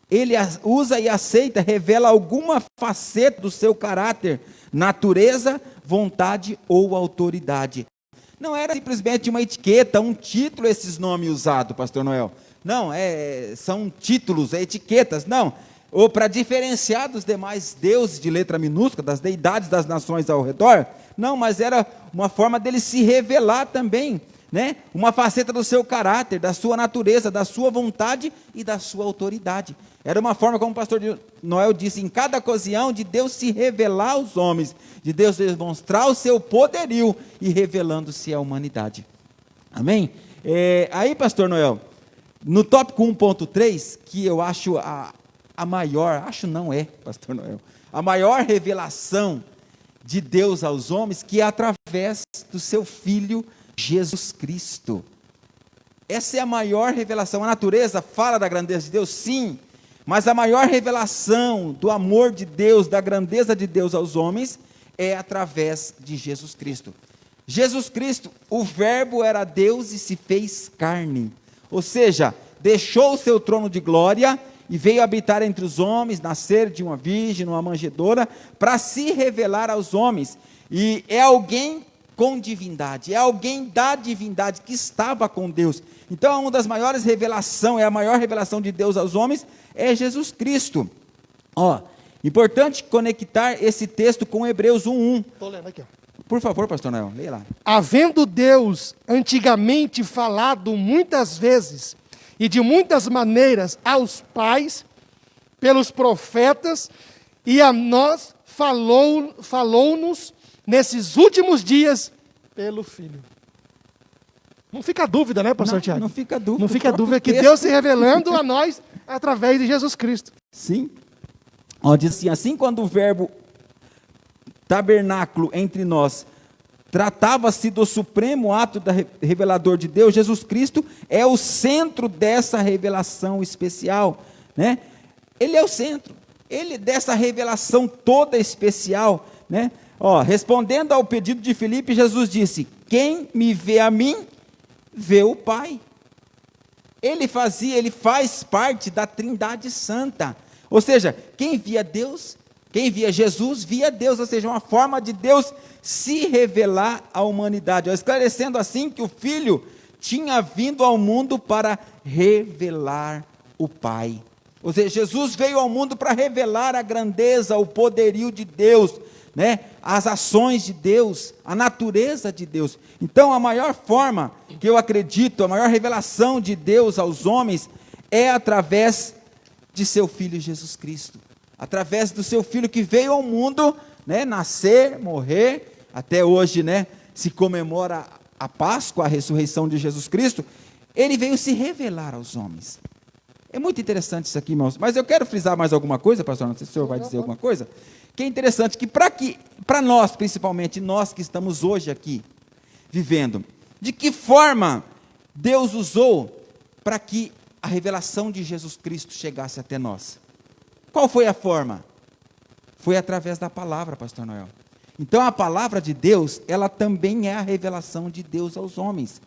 Ele usa e aceita, revela alguma faceta do seu caráter, natureza, vontade ou autoridade. Não era simplesmente uma etiqueta, um título esses nomes usados, pastor Noel. Não, são títulos, etiquetas, não. Ou para diferenciar dos demais deuses de letra minúscula, das deidades das nações ao redor. Não, mas era uma forma dele se revelar também, né? Uma faceta do seu caráter, da sua natureza, da sua vontade e da sua autoridade. Era uma forma, como o pastor Noel disse, em cada ocasião de Deus se revelar aos homens, de Deus demonstrar o seu poderio e revelando-se à humanidade. Amém? Aí, pastor Noel, no tópico 1.3, que eu acho a maior, pastor Noel, a maior revelação de Deus aos homens, que é através do seu Filho Jesus Cristo. Essa é a maior revelação. A natureza fala da grandeza de Deus, sim, mas a maior revelação do amor de Deus, da grandeza de Deus aos homens, é através de Jesus Cristo. Jesus Cristo, o Verbo era Deus e se fez carne, ou seja, deixou o seu trono de glória e veio habitar entre os homens, nascer de uma virgem, numa manjedoura, para se revelar aos homens. E é alguém com divindade, é alguém da divindade que estava com Deus. Então, uma das maiores revelações, a maior revelação de Deus aos homens é Jesus Cristo. Importante conectar esse texto com Hebreus 1:1. Estou lendo aqui, ó. Por favor, pastor Noel, leia lá. Havendo Deus antigamente falado muitas vezes e de muitas maneiras aos pais, pelos profetas, e a nós falou-nos nesses últimos dias pelo Filho. Não fica dúvida, né, pastor Tiago? Não fica dúvida. Não fica dúvida que Deus se revelando a nós através de Jesus Cristo. Sim. Diz assim, quando o verbo tabernáculo entre nós tratava-se do supremo ato revelador de Deus, Jesus Cristo é o centro dessa revelação especial, né? Ele é o centro, ele dessa revelação toda especial, né? Respondendo ao pedido de Filipe, Jesus disse: quem me vê a mim, vê o Pai. Ele faz parte da Trindade Santa, ou seja, quem via Deus, quem via Jesus, via Deus, ou seja, uma forma de Deus se revelar à humanidade, esclarecendo assim que o Filho tinha vindo ao mundo para revelar o Pai. Ou seja, Jesus veio ao mundo para revelar a grandeza, o poderio de Deus, né? As ações de Deus, a natureza de Deus. Então, a maior forma que eu acredito, a maior revelação de Deus aos homens é através de seu Filho Jesus Cristo. Através do seu Filho que veio ao mundo, né, nascer, morrer, até hoje, né, se comemora a Páscoa, a ressurreição de Jesus Cristo. Ele veio se revelar aos homens. É muito interessante isso aqui, irmãos. Mas eu quero frisar mais alguma coisa, pastor, não sei se o senhor vai dizer alguma coisa, que é interessante, que para nós, principalmente nós que estamos hoje aqui, vivendo, de que forma Deus usou para que a revelação de Jesus Cristo chegasse até nós. Qual foi a forma? Foi através da palavra, pastor Noel. Então a palavra de Deus, ela também é a revelação de Deus aos homens.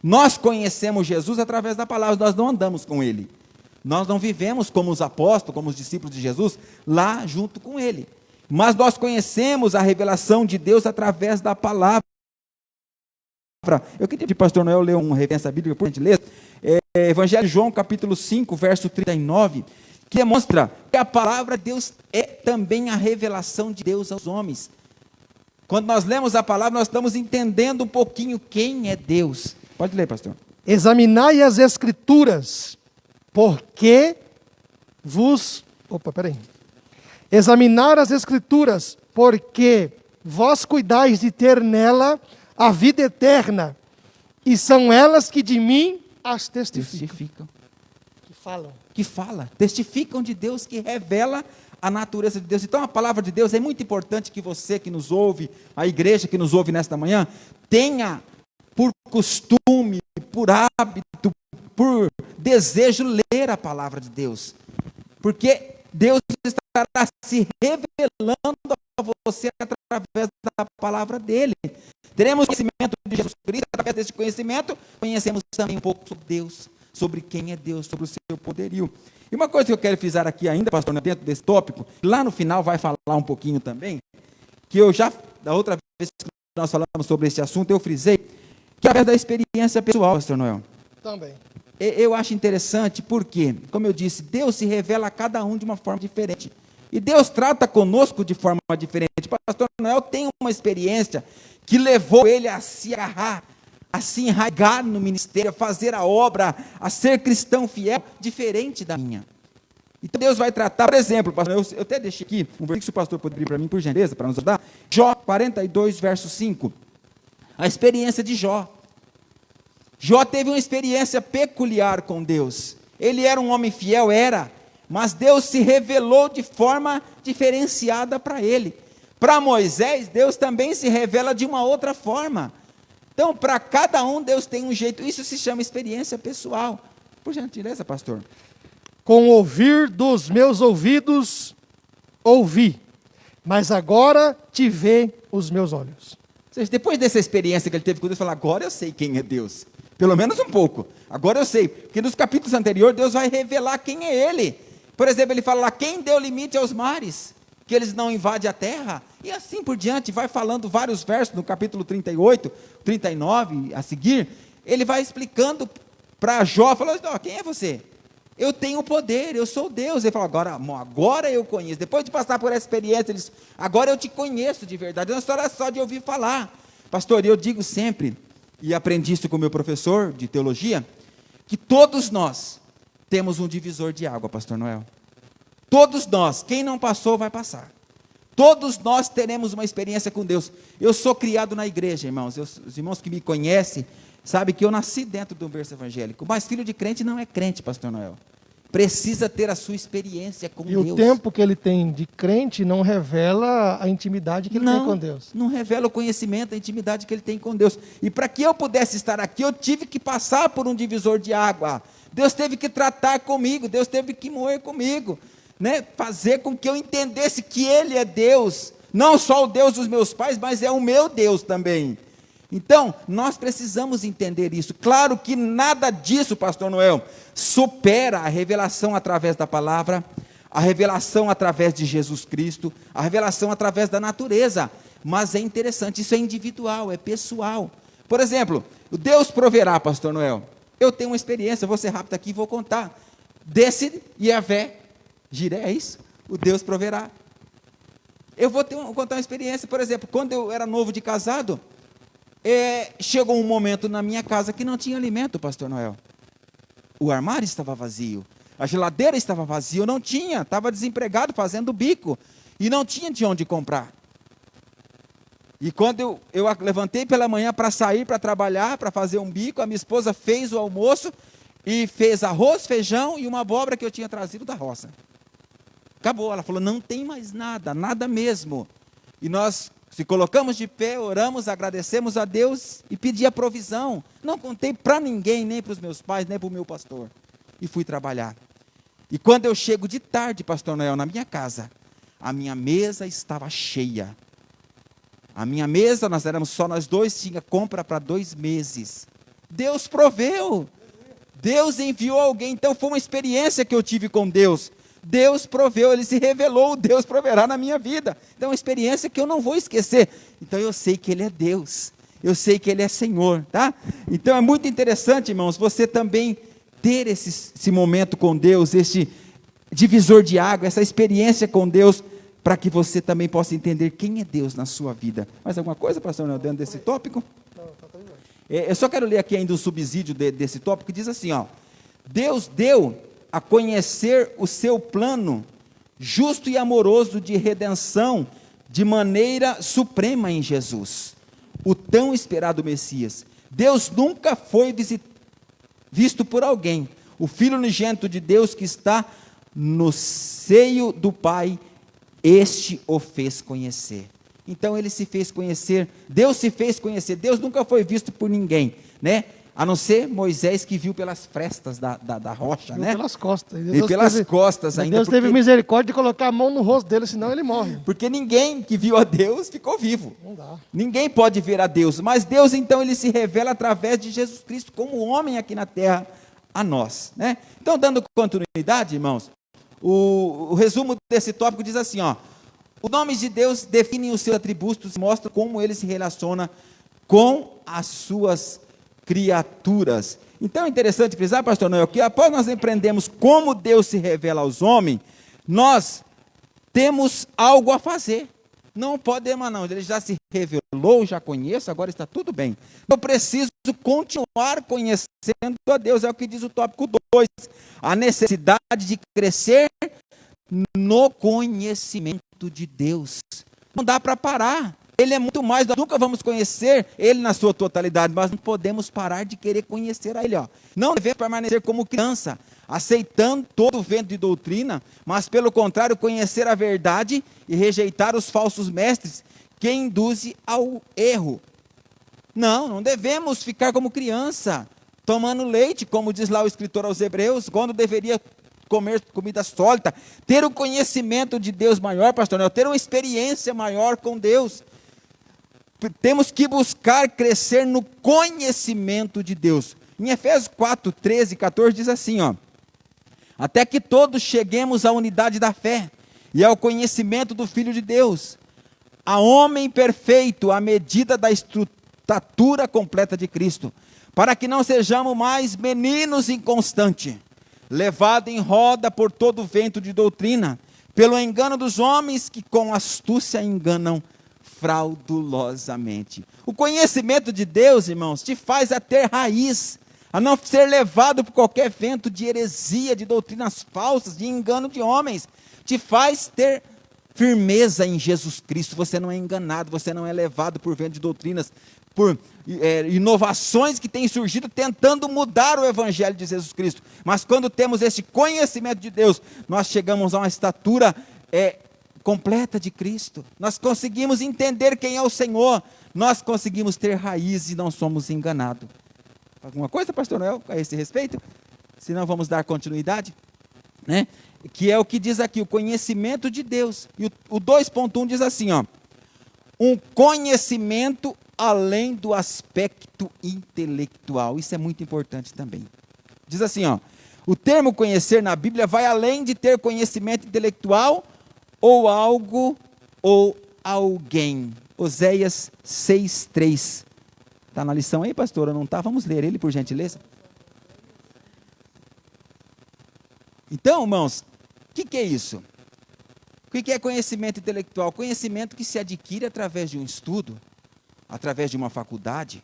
Nós conhecemos Jesus através da palavra, nós não andamos com Ele. Nós não vivemos como os apóstolos, como os discípulos de Jesus, lá junto com Ele. Mas nós conhecemos a revelação de Deus através da palavra. Eu queria pedir, pastor Noel, ler uma referência bíblica, por gentileza. Evangelho de João, capítulo 5, verso 39, que demonstra que a palavra de Deus é também a revelação de Deus aos homens. Quando nós lemos a palavra, nós estamos entendendo um pouquinho quem é Deus. Pode ler, pastor. Examinai as Escrituras, porque vos... Examinar as Escrituras, porque vós cuidais de ter nela a vida eterna, e são elas que de mim as testificam. Que testificam de Deus, que revela a natureza de Deus. Então a palavra de Deus é muito importante que você que nos ouve, a igreja que nos ouve nesta manhã, tenha por costume, por hábito, por desejo ler a palavra de Deus. Porque Deus estará se revelando a você através da palavra dele. Teremos conhecimento de Jesus Cristo, através desse conhecimento, conhecemos também um pouco sobre Deus, sobre quem é Deus, sobre o seu poderio. E uma coisa que eu quero frisar aqui ainda, pastor, dentro desse tópico, lá no final vai falar um pouquinho também, que eu já, da outra vez que nós falamos sobre esse assunto, eu frisei, que é através da experiência pessoal, pastor Noel. Também. Eu acho interessante porque, como eu disse, Deus se revela a cada um de uma forma diferente. E Deus trata conosco de forma diferente. O pastor Noel tem uma experiência que levou ele a se agarrar, a se enraigar no ministério, a fazer a obra, a ser cristão fiel, diferente da minha. Então Deus vai tratar, por exemplo, pastor, eu até deixei aqui um versículo, se o pastor poderia abrir para mim, por gentileza, para nos ajudar. Jó 42, verso 5. A experiência de Jó. Jó teve uma experiência peculiar com Deus. Ele era um homem fiel, mas Deus se revelou de forma diferenciada para ele. Para Moisés, Deus também se revela de uma outra forma. Então, para cada um, Deus tem um jeito. Isso se chama experiência pessoal. Por gentileza, pastor. Com o ouvir dos meus ouvidos, ouvi, mas agora te vê os meus olhos. Ou seja, depois dessa experiência que ele teve com Deus, ele falou, agora eu sei quem é Deus. Pelo menos um pouco. Agora eu sei. Porque nos capítulos anteriores, Deus vai revelar quem é Ele. Por exemplo, ele fala lá, quem deu limite aos mares? Que eles não invadem a terra? E assim por diante, vai falando vários versos, no capítulo 38, 39, a seguir, ele vai explicando para Jó, falando, quem é você? Eu tenho poder, eu sou Deus. Ele fala, agora eu conheço. Depois de passar por essa experiência, ele diz, agora eu te conheço de verdade. Não é só de ouvir falar. Pastor, eu digo sempre, e aprendi isso com o meu professor de teologia, que todos nós temos um divisor de água, pastor Noel. Todos nós, quem não passou vai passar. Todos nós teremos uma experiência com Deus. Eu sou criado na igreja, irmãos. Os irmãos que me conhecem, sabem que eu nasci dentro de um berço evangélico. Mas filho de crente não é crente, pastor Noel. Precisa ter a sua experiência com Deus. E o tempo que ele tem de crente não revela a intimidade que ele tem com Deus. Não revela o conhecimento, a intimidade que ele tem com Deus. E para que eu pudesse estar aqui, eu tive que passar por um divisor de água. Deus teve que tratar comigo, Deus teve que moer comigo, né? Fazer com que eu entendesse que Ele é Deus, não só o Deus dos meus pais, mas é o meu Deus também. Então, nós precisamos entender isso. Claro que nada disso, pastor Noel, supera a revelação através da palavra, a revelação através de Jesus Cristo, a revelação através da natureza. Mas é interessante, isso é individual, é pessoal. Por exemplo, o Deus proverá, pastor Noel. Eu tenho uma experiência, vou ser rápido aqui e vou contar. Desse Yahvé, Jiré, é isso? O Deus proverá. Eu vou contar uma experiência, por exemplo, quando eu era novo de casado, chegou um momento na minha casa que não tinha alimento, pastor Noel. O armário estava vazio, a geladeira estava vazia, eu não tinha, estava desempregado fazendo bico, e não tinha de onde comprar. E quando eu levantei pela manhã para sair, para trabalhar, para fazer um bico, a minha esposa fez o almoço, e fez arroz, feijão e uma abóbora que eu tinha trazido da roça. Acabou, ela falou, não tem mais nada, nada mesmo. E nós se colocamos de pé, oramos, agradecemos a Deus e pedi a provisão. Não contei para ninguém, nem para os meus pais, nem para o meu pastor. E fui trabalhar. E quando eu chego de tarde, pastor Noel, na minha casa, a minha mesa estava cheia. A minha mesa, nós éramos só nós dois, tinha compra para 2 meses. Deus proveu. Deus enviou alguém. Então foi uma experiência que eu tive com Deus. Deus proveu, Ele se revelou, Deus proverá na minha vida. Então é uma experiência que eu não vou esquecer. Então eu sei que Ele é Deus, eu sei que Ele é Senhor, tá? Então é muito interessante, irmãos, você também ter esse momento com Deus, este divisor de água, essa experiência com Deus, para que você também possa entender quem é Deus na sua vida. Mais alguma coisa, pastor Nel, dentro desse tópico? Não, tá tudo bem. Eu só quero ler aqui ainda um subsídio desse tópico, que diz assim, ó: Deus deu a conhecer o seu plano justo e amoroso de redenção de maneira suprema em Jesus, o tão esperado Messias. Deus nunca foi visto por alguém. O Filho unigênito de Deus que está no seio do Pai, este o fez conhecer. Então ele se fez conhecer, Deus se fez conhecer. Deus nunca foi visto por ninguém, né? A não ser Moisés, que viu pelas frestas da rocha, Viu né? pelas costas. E pelas costas ainda. Deus teve misericórdia de colocar a mão no rosto dele, senão ele morre. Porque ninguém que viu a Deus ficou vivo. Não dá. Ninguém pode ver a Deus, mas Deus então ele se revela através de Jesus Cristo como homem aqui na terra a nós, né? Então, dando continuidade, irmãos, o resumo desse tópico diz assim, ó: os nomes de Deus definem os seus atributos, mostram como ele se relaciona com as suas criaturas. Então é interessante frisar, pastor Noel, que após nós aprendemos como Deus se revela aos homens, nós temos algo a fazer. Não podemos, não. Ele já se revelou, já conheço, agora está tudo bem. Eu preciso continuar conhecendo a Deus, é o que diz o tópico 2. A necessidade de crescer no conhecimento de Deus. Não dá para parar. Ele é muito mais, nós nunca vamos conhecer Ele na sua totalidade, mas não podemos parar de querer conhecer a Ele. Ó. Não devemos permanecer como criança, aceitando todo o vento de doutrina, mas pelo contrário, conhecer a verdade e rejeitar os falsos mestres que induzem ao erro. Não devemos ficar como criança, tomando leite, como diz lá o escritor aos Hebreus, quando deveria comer comida sólida, ter um conhecimento de Deus maior, pastor Nel, ter uma experiência maior com Deus. Temos que buscar crescer no conhecimento de Deus. Em Efésios 4, 13 e 14 diz assim, ó: até que todos cheguemos à unidade da fé e ao conhecimento do Filho de Deus, a homem perfeito, à medida da estatura completa de Cristo, para que não sejamos mais meninos inconstantes, levados em roda por todo vento de doutrina, pelo engano dos homens que com astúcia enganam fraudulosamente. O conhecimento de Deus, irmãos, te faz a ter raiz, a não ser levado por qualquer vento de heresia, de doutrinas falsas, de engano de homens. Te faz ter firmeza em Jesus Cristo. Você não é enganado, você não é levado por vento de doutrinas, por inovações que têm surgido tentando mudar o evangelho de Jesus Cristo. Mas quando temos esse conhecimento de Deus, nós chegamos a uma estatura completa de Cristo. Nós conseguimos entender quem é o Senhor. Nós conseguimos ter raiz e não somos enganados. Alguma coisa, pastor Noel, a esse respeito? Senão vamos dar continuidade, né? Que é o que diz aqui, o conhecimento de Deus. E o 2.1 diz assim, ó: um conhecimento além do aspecto intelectual. Isso é muito importante também. Diz assim, ó: o termo conhecer na Bíblia vai além de ter conhecimento intelectual ou algo ou alguém. Oséias 6:3. Está na lição aí, pastora? Não está? Vamos ler ele, por gentileza. Então, irmãos, o que é isso? O que é conhecimento intelectual? Conhecimento que se adquire através de um estudo, através de uma faculdade.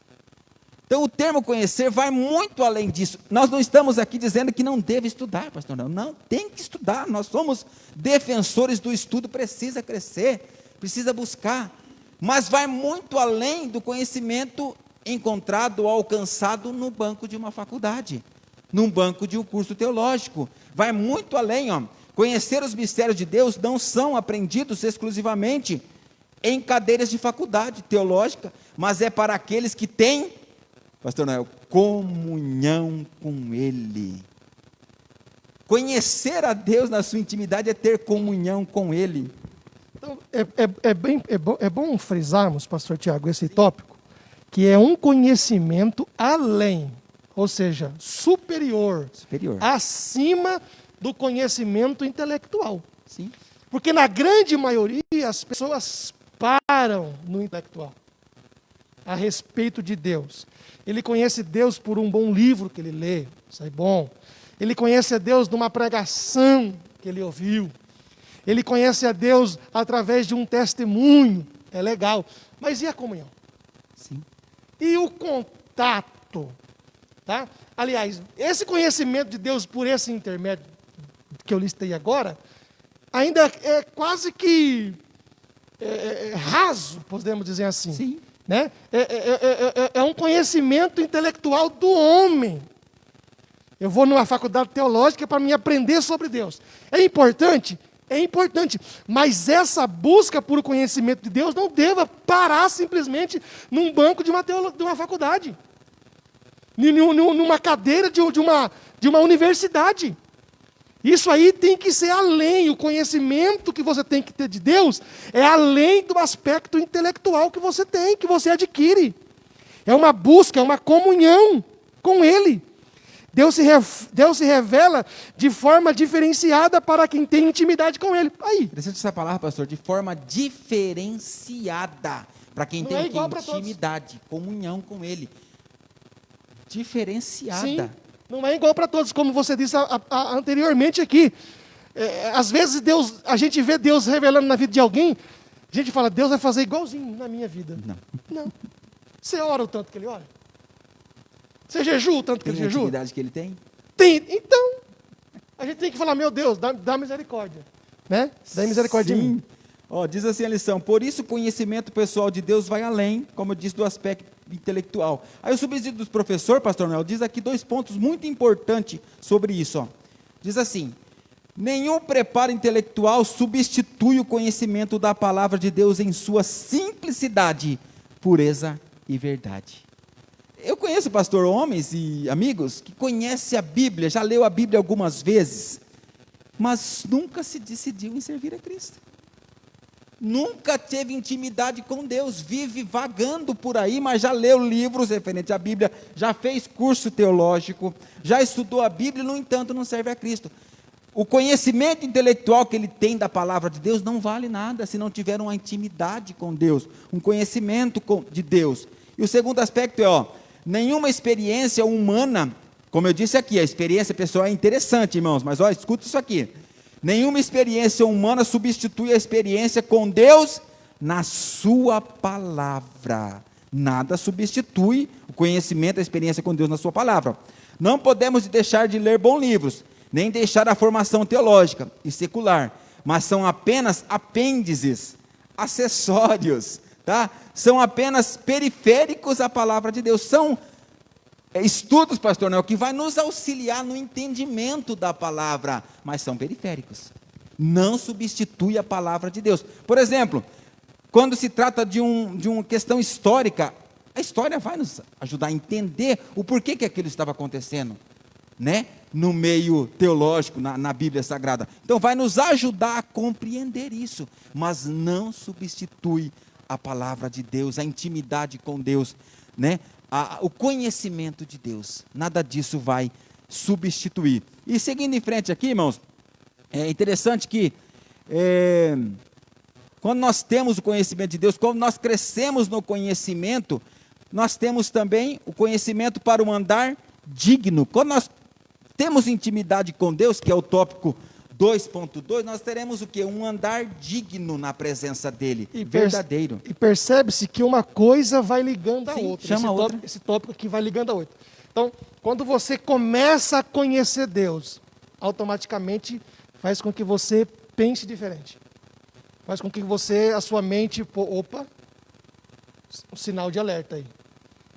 Então, o termo conhecer vai muito além disso. Nós não estamos aqui dizendo que não deve estudar, pastor. Não, tem que estudar. Nós somos defensores do estudo, precisa crescer, precisa buscar. Mas vai muito além do conhecimento encontrado ou alcançado no banco de uma faculdade, num banco de um curso teológico. Vai muito além, ó. Conhecer os mistérios de Deus não são aprendidos exclusivamente em cadeiras de faculdade teológica, mas é para aqueles que têm, pastor Noel, comunhão com Ele. Conhecer a Deus na sua intimidade é ter comunhão com Ele. Então, é bom frisarmos, pastor Tiago, esse tópico, que é um conhecimento além, ou seja, superior. Acima do conhecimento intelectual. Sim. Porque na grande maioria as pessoas param no intelectual. a respeito de Deus. Ele conhece Deus por um bom livro que ele lê, isso é bom. Ele conhece a Deus numa pregação que ele ouviu. Ele conhece a Deus através de um testemunho, é legal. Mas e a comunhão? Sim. E o contato? Tá? Aliás, esse conhecimento de Deus por esse intermédio que eu listei agora, ainda é quase que raso, podemos dizer assim. Sim. Né? É um conhecimento intelectual do homem. Eu vou numa faculdade teológica para me aprender sobre Deus. É importante? É importante. Mas essa busca por conhecimento de Deus não deva parar simplesmente num banco de uma faculdade. Numa cadeira de uma universidade. Isso aí tem que ser além. O conhecimento que você tem que ter de Deus é além do aspecto intelectual que você tem, que você adquire. É uma busca, é uma comunhão com Ele. Deus se revela de forma diferenciada para quem tem intimidade com Ele. Aí. Interessante essa palavra, pastor, de forma diferenciada para quem Não tem é o quê? igual para todos. Intimidade, comunhão com Ele. Diferenciada. Sim, não é igual para todos, como você disse anteriormente aqui. Às vezes a gente vê Deus revelando na vida de alguém, a gente fala, Deus vai fazer igualzinho na minha vida. Não. Você ora o tanto que Ele ora? Você jejua o tanto que Tem Ele a jejua? intimidade que Ele tem? Tem. Então, a gente tem que falar, meu Deus, dá misericórdia. Né? Dá misericórdia de mim. Ó, diz assim a lição: por isso o conhecimento pessoal de Deus vai além, como eu disse, do aspecto intelectual. Aí o subsídio do professor, pastor Noel, diz aqui 2 pontos muito importantes sobre isso. Ó. Diz assim: nenhum preparo intelectual substitui o conhecimento da palavra de Deus em sua simplicidade, pureza e verdade. Eu conheço, pastor, homens e amigos que conhecem a Bíblia, já leu a Bíblia algumas vezes, mas nunca se decidiu em servir a Cristo. Nunca teve intimidade com Deus, vive vagando por aí, mas já leu livros referentes à Bíblia, já fez curso teológico, já estudou a Bíblia, no entanto não serve a Cristo. O conhecimento intelectual que ele tem da palavra de Deus não vale nada se não tiver uma intimidade com Deus, um conhecimento de Deus. E o segundo aspecto é, nenhuma experiência humana, como eu disse aqui, a experiência pessoal é interessante, irmãos, mas escuta isso aqui. Nenhuma experiência humana substitui a experiência com Deus na sua palavra. Nada substitui o conhecimento, a experiência com Deus na sua palavra. Não podemos deixar de ler bons livros, nem deixar a formação teológica e secular, mas são apenas apêndices, acessórios, tá? São apenas periféricos à palavra de Deus. São estudos, pastor Noel, que vai nos auxiliar no entendimento da palavra, mas são periféricos. Não substitui a palavra de Deus. Por exemplo, quando se trata de uma questão histórica, a história vai nos ajudar a entender o porquê que aquilo estava acontecendo, né? No meio teológico, na Bíblia Sagrada. Então vai nos ajudar a compreender isso, mas não substitui a palavra de Deus, a intimidade com Deus, né? O conhecimento de Deus, nada disso vai substituir. E seguindo em frente aqui, irmãos, é interessante que quando nós temos o conhecimento de Deus, quando nós crescemos no conhecimento, nós temos também o conhecimento para um andar digno. Quando nós temos intimidade com Deus, que é o tópico 2.2, nós teremos o quê? Um andar digno na presença dele, verdadeiro. E percebe-se que uma coisa vai ligando a outra. Chama outra. Esse tópico aqui vai ligando a outra. Então, quando você começa a conhecer Deus, automaticamente faz com que você pense diferente. Faz com que a sua mente, um sinal de alerta aí.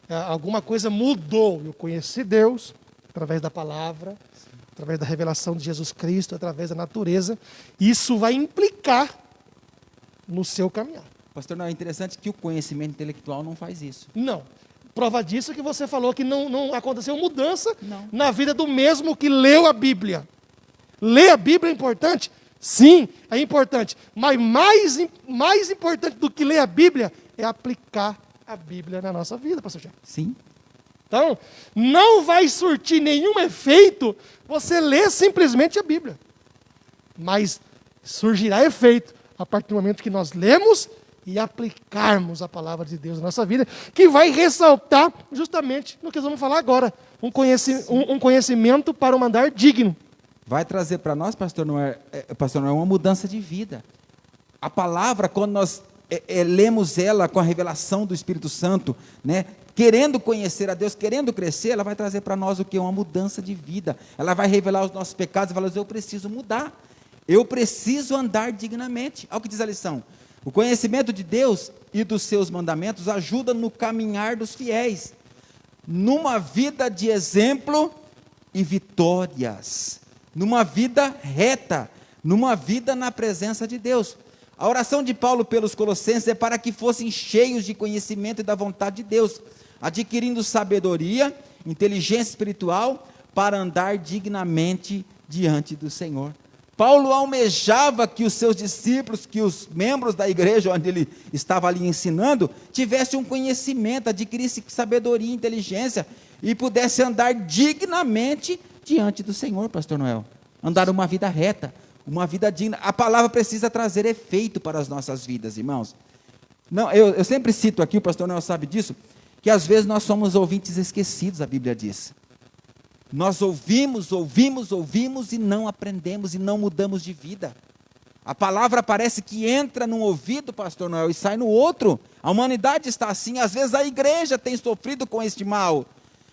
Alguma coisa mudou. Eu conheci Deus através da palavra, através da revelação de Jesus Cristo, através da natureza. Isso vai implicar no seu caminhar. Pastor, não é interessante que o conhecimento intelectual não faz isso. Não. Prova disso que você falou que não aconteceu mudança na vida do mesmo que leu a Bíblia. Ler a Bíblia é importante? Sim, é importante. Mas mais importante do que ler a Bíblia é aplicar a Bíblia na nossa vida, pastor Tiago. Sim. Então, não vai surtir nenhum efeito você ler simplesmente a Bíblia. Mas surgirá efeito a partir do momento que nós lemos e aplicarmos a palavra de Deus na nossa vida, que vai ressaltar justamente no que nós vamos falar agora, um conhecimento para um andar digno. Vai trazer para nós, pastor Noé, uma mudança de vida. A palavra, quando nós lemos ela com a revelação do Espírito Santo, né, querendo conhecer a Deus, querendo crescer, ela vai trazer para nós o que? Uma mudança de vida. Ela vai revelar os nossos pecados e falar, eu preciso mudar, eu preciso andar dignamente. Olha o que diz a lição: o conhecimento de Deus e dos seus mandamentos ajuda no caminhar dos fiéis, numa vida de exemplo e vitórias, numa vida reta, numa vida na presença de Deus. A oração de Paulo pelos Colossenses é para que fossem cheios de conhecimento e da vontade de Deus, adquirindo sabedoria, inteligência espiritual, para andar dignamente diante do Senhor. Paulo almejava que os seus discípulos, que os membros da igreja onde ele estava ali ensinando, tivessem um conhecimento, adquirissem sabedoria e inteligência, e pudessem andar dignamente diante do Senhor, pastor Noel. Andar uma vida reta, uma vida digna. A palavra precisa trazer efeito para as nossas vidas, irmãos. Não, eu sempre cito aqui, o pastor Noel sabe disso, que às vezes nós somos ouvintes esquecidos, a Bíblia diz. Nós ouvimos e não aprendemos e não mudamos de vida. A palavra parece que entra num ouvido, pastor Noel, e sai no outro. A humanidade está assim, às vezes a igreja tem sofrido com este mal,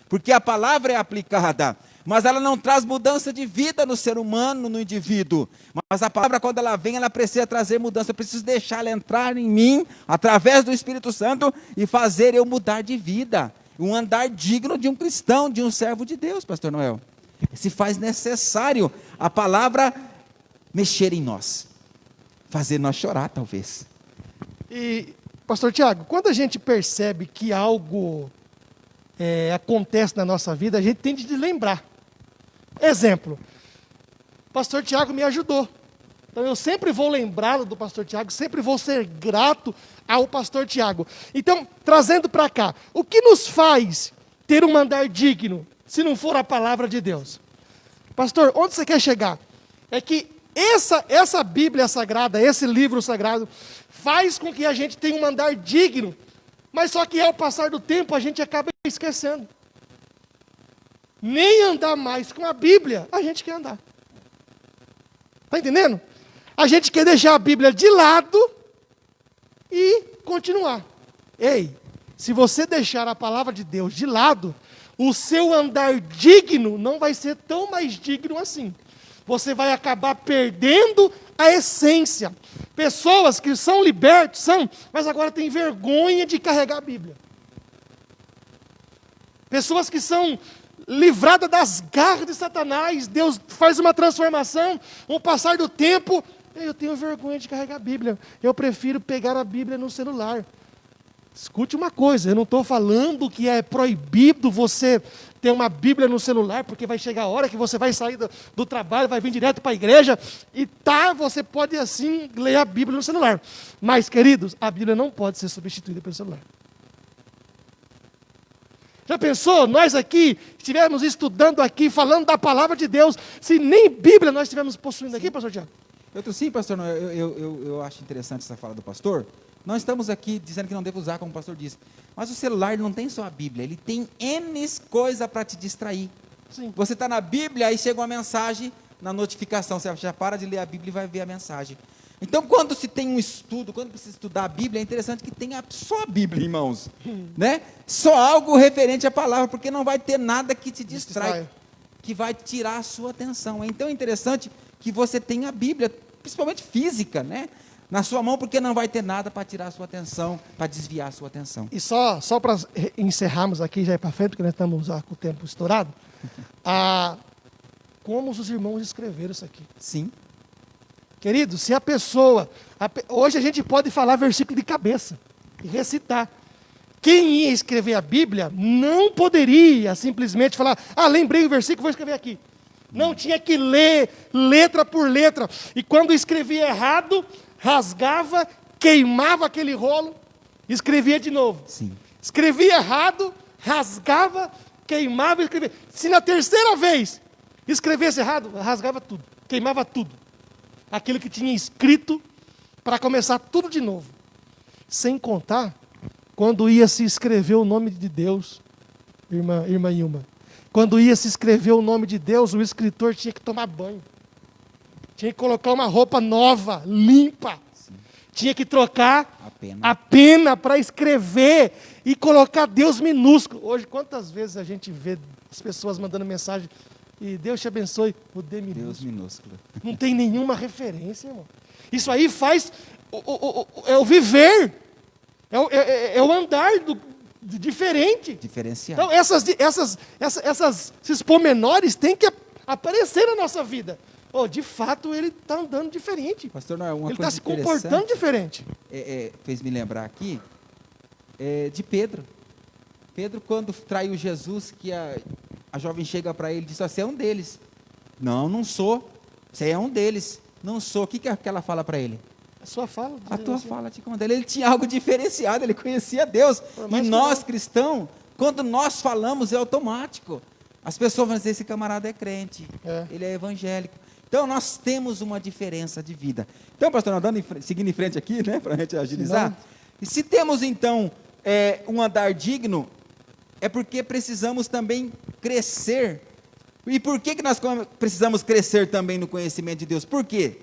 porque a palavra é aplicada, mas ela não traz mudança de vida no ser humano, no indivíduo. Mas a palavra, quando ela vem, ela precisa trazer mudança. Eu preciso deixar ela entrar em mim, através do Espírito Santo, e fazer eu mudar de vida. Um andar digno de um cristão, de um servo de Deus, pastor Noel. Se faz necessário a palavra mexer em nós, fazer nós chorar, talvez. E, pastor Tiago, quando a gente percebe que algo acontece na nossa vida, a gente tem de lembrar. Exemplo, pastor Tiago me ajudou. Então eu sempre vou lembrá-lo do pastor Tiago, sempre vou ser grato ao pastor Tiago. Então, trazendo para cá, o que nos faz ter um andar digno, se não for a palavra de Deus? Pastor, onde você quer chegar? É que essa Bíblia sagrada, esse livro sagrado, faz com que a gente tenha um andar digno, mas só que ao passar do tempo a gente acaba esquecendo. Nem andar mais com a Bíblia a gente quer andar. Está entendendo? A gente quer deixar a Bíblia de lado e continuar. Ei, se você deixar a palavra de Deus de lado, o seu andar digno não vai ser tão mais digno assim. Você vai acabar perdendo a essência. Pessoas que são libertos, mas agora têm vergonha de carregar a Bíblia. Pessoas que são livradas das garras de Satanás, Deus faz uma transformação, com o passar do tempo, eu tenho vergonha de carregar a Bíblia, eu prefiro pegar a Bíblia no celular. Escute uma coisa, eu não estou falando que é proibido você ter uma Bíblia no celular, porque vai chegar a hora que você vai sair do trabalho, vai vir direto para a igreja, e você pode assim ler a Bíblia no celular. Mas, queridos, a Bíblia não pode ser substituída pelo celular. Já pensou, nós aqui, estivermos estudando aqui, falando da palavra de Deus, se nem Bíblia nós estivermos possuindo aqui, pastor Tiago? Sim, pastor, eu acho interessante essa fala do pastor. Nós estamos aqui dizendo que não devo usar, como o pastor disse. Mas o celular não tem só a Bíblia, ele tem N coisas para te distrair. Sim. Você está na Bíblia, aí chega uma mensagem na notificação, você já para de ler a Bíblia e vai ver a mensagem. Então, quando se tem um estudo, quando precisa estudar a Bíblia, é interessante que tenha só a Bíblia, irmãos. Né? Só algo referente à palavra, porque não vai ter nada que te distrai, que vai tirar a sua atenção. Então, é interessante que você tenha a Bíblia, principalmente física, né? Na sua mão, porque não vai ter nada para tirar a sua atenção, para desviar a sua atenção. E só para encerrarmos aqui, já ir para frente, porque nós estamos já com o tempo estourado, como os irmãos escreveram isso aqui. Sim. Querido, se a pessoa... hoje a gente pode falar versículo de cabeça e recitar. Quem ia escrever a Bíblia não poderia simplesmente falar, lembrei o versículo, vou escrever aqui. Não, tinha que ler letra por letra. E quando escrevia errado, rasgava, queimava aquele rolo, escrevia de novo. Sim. Escrevia errado, rasgava, queimava, escrevia. Se na terceira vez escrevesse errado, rasgava tudo, queimava tudo. Aquilo que tinha escrito, para começar tudo de novo. Sem contar quando ia se escrever o nome de Deus, irmã Ilma. Quando ia se escrever o nome de Deus, o escritor tinha que tomar banho. Tinha que colocar uma roupa nova, limpa. Sim. Tinha que trocar a pena para escrever e colocar Deus minúsculo. Hoje, quantas vezes a gente vê as pessoas mandando mensagem e Deus te abençoe, o D minúsculo. Deus minúsculo. Não tem nenhuma referência, irmão. Isso aí faz é o viver, é o andar diferente. Diferenciado. Então, esses pormenores têm que aparecer na nossa vida. De fato, ele está andando diferente. Pastor Noel, ele está se comportando diferente. Fez me lembrar aqui de Pedro. Pedro, quando traiu Jesus, que a jovem chega para ele e diz: você é um deles. Não sou. Você é um deles. Não sou. O que ela fala para ele? A sua fala. A tua fala te condena. Ele tinha algo diferenciado, ele conhecia Deus. E nós, cristãos, quando nós falamos, é automático. As pessoas vão dizer: esse camarada é crente, ele é evangélico. Então, nós temos uma diferença de vida. Então, pastor, seguindo em frente aqui, né, para a gente agilizar. E se temos, então, um andar digno, é porque precisamos também crescer. E por que nós precisamos crescer também no conhecimento de Deus? Por quê?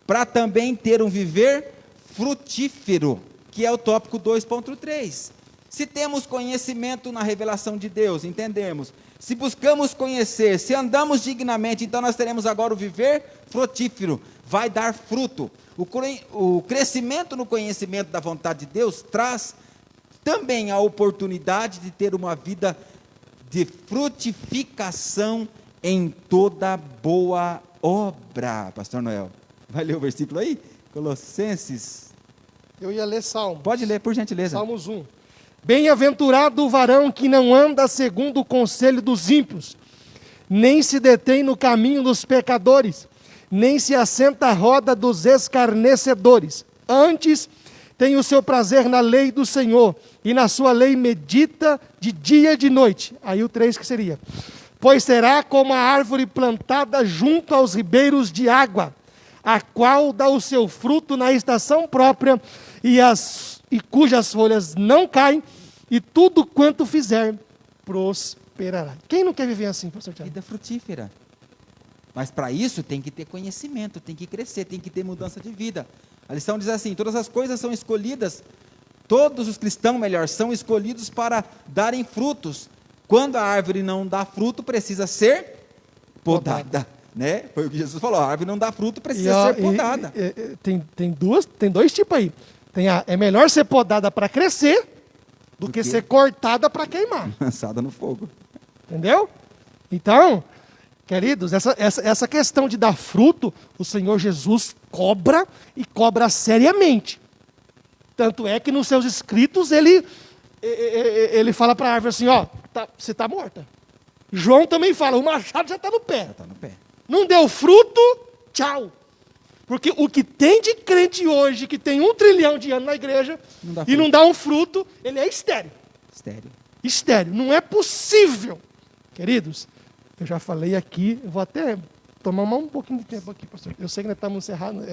Para também ter um viver frutífero, que é o tópico 2.3. Se temos conhecimento na revelação de Deus, entendemos. Se buscamos conhecer, se andamos dignamente, então nós teremos agora o viver frutífero, vai dar fruto. O crescimento no conhecimento da vontade de Deus traz também a oportunidade de ter uma vida de frutificação em toda boa obra. Pastor Noel, vai ler o versículo aí? Colossenses. Eu ia ler Salmos. Pode ler, por gentileza. Salmos 1. Bem-aventurado o varão que não anda segundo o conselho dos ímpios, nem se detém no caminho dos pecadores, nem se assenta à roda dos escarnecedores. Antes, tem o seu prazer na lei do Senhor, e na sua lei medita de dia e de noite. Aí o 3 que seria: pois será como a árvore plantada junto aos ribeiros de água, a qual dá o seu fruto na estação própria, e cujas folhas não caem, e tudo quanto fizer prosperará. Quem não quer viver assim, pastor Tiago? Vida frutífera. Mas para isso tem que ter conhecimento, tem que crescer, tem que ter mudança de vida. A lição diz assim: todas as coisas são escolhidas, todos os cristãos, melhor, são escolhidos para darem frutos. Quando a árvore não dá fruto, precisa ser podada. Né? Foi o que Jesus falou: a árvore não dá fruto, precisa ser podada. Tem dois tipos aí. É melhor ser podada para crescer do que ser cortada para queimar. Lançada no fogo. Entendeu? Então, queridos, essa questão de dar fruto, o Senhor Jesus cobra e cobra seriamente. Tanto é que nos seus escritos ele fala para a árvore assim: você está morta. João também fala: o machado já está no pé. Já está no pé. Não deu fruto, tchau. Porque o que tem de crente hoje, que tem 1 trilhão de anos na igreja, não dá um fruto, ele é estéril. Estéril. Não é possível. Queridos, eu já falei aqui, eu vou até tomar um pouquinho de tempo aqui, pastor. Eu sei que nós estamos encerrando.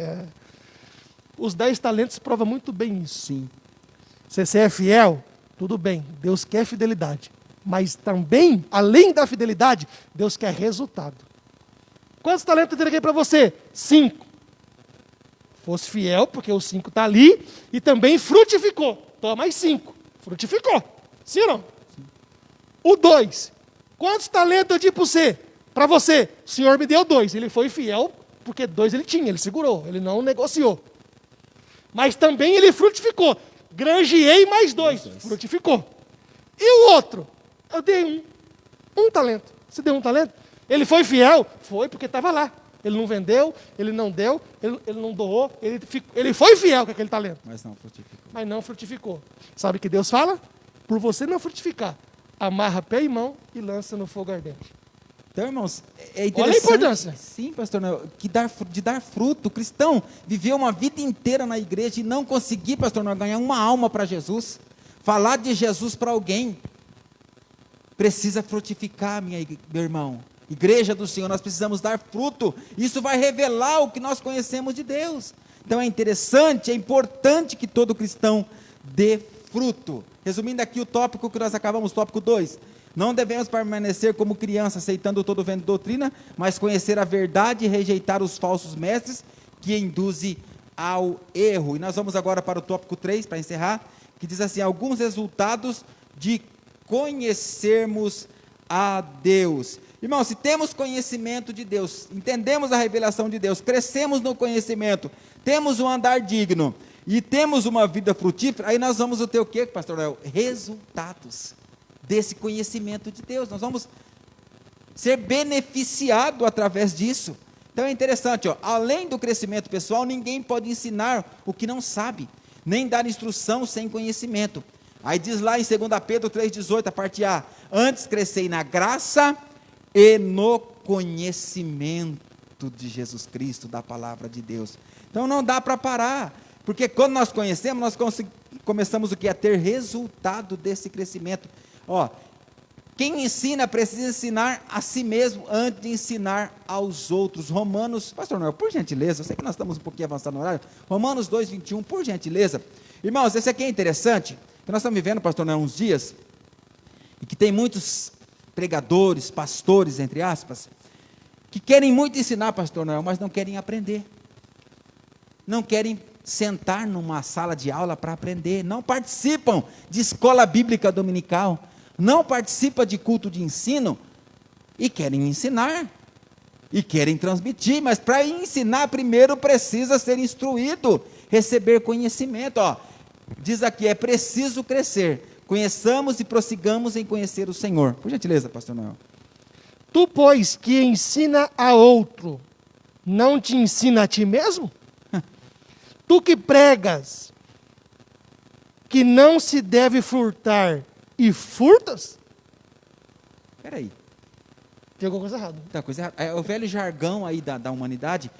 Os 10 talentos provam muito bem isso. Sim. Se você é fiel, tudo bem. Deus quer fidelidade. Mas também, além da fidelidade, Deus quer resultado. Quantos talentos eu entreguei para você? 5. Fosse fiel, porque o 5 está ali, e também frutificou. Toma mais 5. Frutificou. Sim ou não? Sim. O 2. Quantos talentos eu dei para você? O Senhor me deu 2. Ele foi fiel, porque 2 ele tinha, ele segurou, ele não negociou. Mas também ele frutificou. Granjeei mais 2. Frutificou. E o outro? Eu dei 1 talento. Você deu 1 talento? Ele foi fiel? Foi, porque estava lá. Ele não vendeu, ele não deu, ele não doou, ele foi fiel com aquele talento. Mas não frutificou. Sabe o que Deus fala? Por você não frutificar, amarra pé e mão e lança no fogo ardente. Então, irmãos, é interessante. Olha a importância. Sim, pastor, de dar fruto. O cristão viveu uma vida inteira na igreja e não conseguir, pastor, ganhar uma alma para Jesus. Falar de Jesus para alguém. Precisa frutificar, meu irmão. Igreja do Senhor, nós precisamos dar fruto. Isso vai revelar o que nós conhecemos de Deus. Então é interessante, é importante que todo cristão dê fruto. Resumindo aqui o tópico que nós acabamos, tópico 2. Não devemos permanecer como crianças, aceitando todo o vento de doutrina, mas conhecer a verdade e rejeitar os falsos mestres que induzem ao erro. E nós vamos agora para o tópico 3, para encerrar, que diz assim: alguns resultados de conhecermos a Deus. Irmão, se temos conhecimento de Deus, entendemos a revelação de Deus, crescemos no conhecimento, temos um andar digno e temos uma vida frutífera, aí nós vamos ter o quê, pastor Noel? Resultados desse conhecimento de Deus. Nós vamos ser beneficiados através disso. Então é interessante, ó, além do crescimento pessoal, ninguém pode ensinar o que não sabe, nem dar instrução sem conhecimento. Aí diz lá em 2 Pedro 3,18, a parte A: antes crescei na graça e no conhecimento de Jesus Cristo, da palavra de Deus. Então não dá para parar, porque quando nós conhecemos, nós começamos o que? A ter resultado desse crescimento. Ó, quem ensina precisa ensinar a si mesmo antes de ensinar aos outros. Romanos, pastor Noel, por gentileza, eu sei que nós estamos um pouquinho avançados no horário, Romanos 2,21, por gentileza. Irmãos, esse aqui é interessante, que nós estamos vivendo, pastor Noel, uns dias, e que tem muitos pregadores, pastores, entre aspas, que querem muito ensinar, pastor Noel, mas não querem aprender. Não querem sentar numa sala de aula para aprender, não participam de escola bíblica dominical, não participam de culto de ensino, e querem ensinar, e querem transmitir, mas para ensinar primeiro precisa ser instruído, receber conhecimento. Ó, diz aqui, é preciso crescer, conheçamos e prossigamos em conhecer o Senhor. Por gentileza, pastor Noel. Tu, pois, que ensina a outro, não te ensina a ti mesmo? Tu que pregas que não se deve furtar e furtas? Espera aí. Tem alguma coisa errada. Tá, coisa errada. É o velho jargão aí da humanidade: